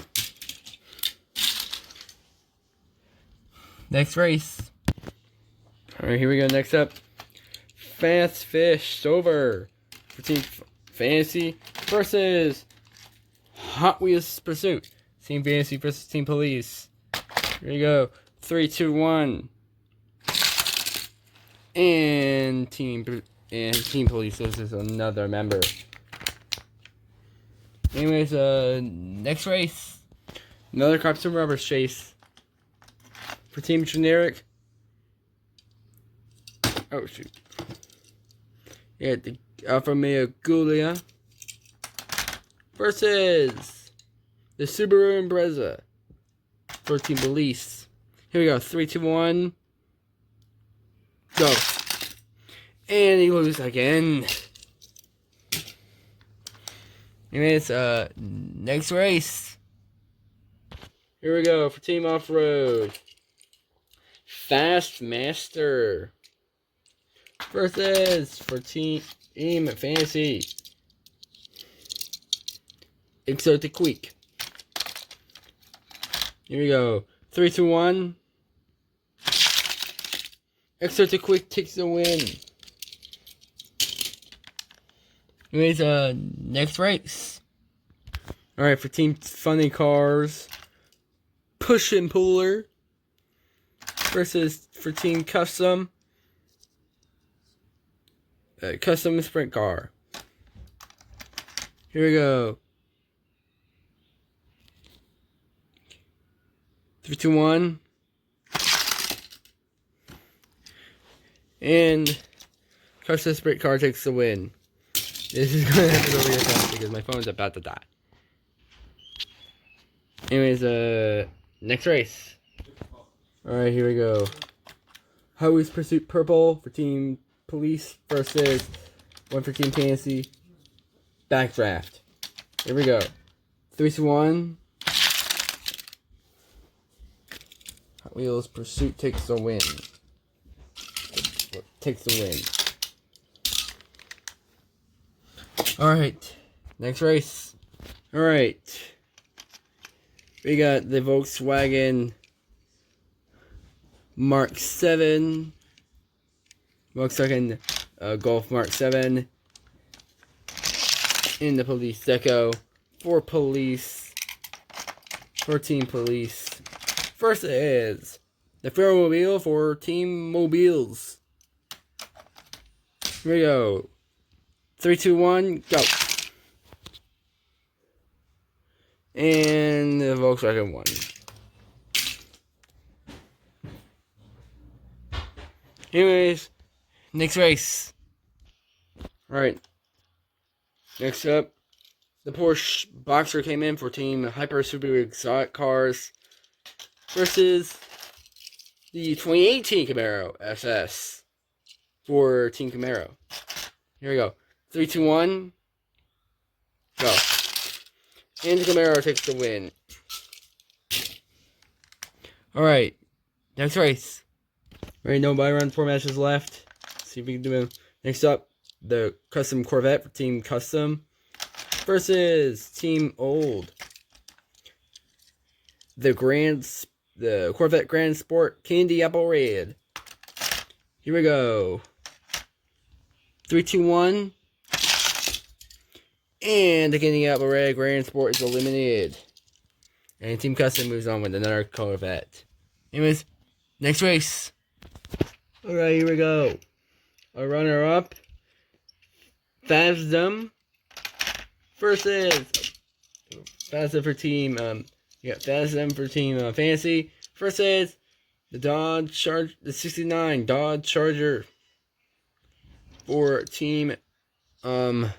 Next race. Alright, here we go. Next up. Fast Fish Silver for Team Fantasy versus Hot Wheels Pursuit. Team Fantasy versus Team Police. Here we go. 3, 2, 1. And Team Police versus another member. Anyways, next race. Another Cops and Robbers chase. For Team Generic. Oh, shoot. Yeah, the Alfa Romeo Giulia versus the Subaru Impreza for Team Police. Here we go. 3, 2, 1. Go. And he loses again. Anyways, next race. Here we go for Team Off-Road. Fast Master versus for Team Fantasy. Exotic Week. Here we go. 3, 2, 1. Exotic Week takes the win. Anyways, next race. Alright, for Team Funny Cars. Push and Puller versus for Team Custom. Custom Sprint Car. Here we go. 3, 2, 1. And Custom Sprint Car takes the win. This is going to have to go real fast because my phone's about to die. Anyways, next race. Alright, here we go. Hot Wheels Pursuit Purple for Team Police versus 1 for Team Fantasy. Backdraft. Here we go. 3, 2, 1. Hot Wheels Pursuit takes the win. Takes the win. Alright, next race. Alright. We got the Volkswagen Mark 7. Volkswagen Golf Mark 7. In the police deco. For Team Police. First is the Ferromobile for Team Mobiles. Here we go. 3, 2, 1, go. And the Volkswagen won. Anyways, next race. Alright. Next up, the Porsche Boxer came in for Team Hyper Super Exotic Cars versus the 2018 Camaro SS for Team Camaro. Here we go. 3, 2, 1, go. And the Camaro takes the win. Alright, next race. Alright, no buy run, 4 matches left. Let's see if we can do it. Next up, the Custom Corvette for Team Custom versus Team Old. The Corvette Grand Sport Candy Apple Red. Here we go. 3, 2, 1. And the Candy Apple Red Grand Sport is eliminated. And Team Custom moves on with another Corvette. Anyways, next race. Alright, here we go. A runner-up. Phasm versus Phasm for Team Phasm for Team Fantasy versus the 69 Dodge Charger for Team Old.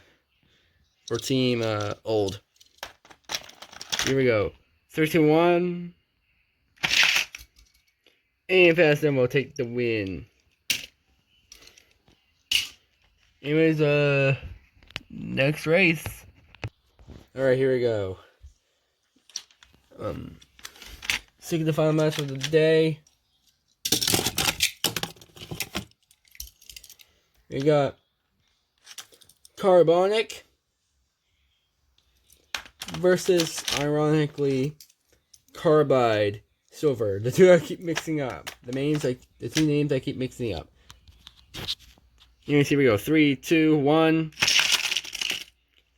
Here we go. 3, 2, 1. And Phasm will take the win. Anyways, next race. Alright, here we go. Seeking the final match of the day. We got Carbonic versus, ironically, Carbide Silver. The two I keep mixing up. The two names I keep mixing up. Here we go. 3, 2, 1.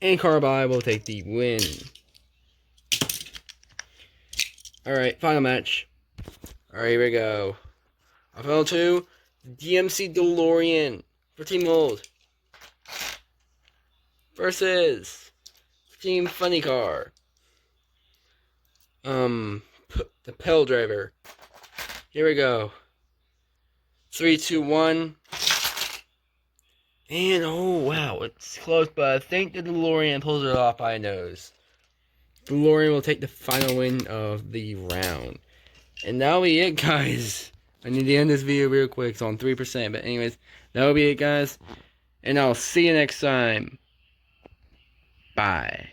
And Carbide will take the win. Alright, final match. Alright, here we go. Final 2. DMC DeLorean for Team Old versus Team Funny Car. The Pell Driver. Here we go. 3, 2, 1. And, oh, wow, it's close, but I think the DeLorean pulls it off by a nose. DeLorean will take the final win of the round. And that'll be it, guys. I need to end this video real quick. It's on 3%, but anyways, that'll be it, guys. And I'll see you next time. Bye.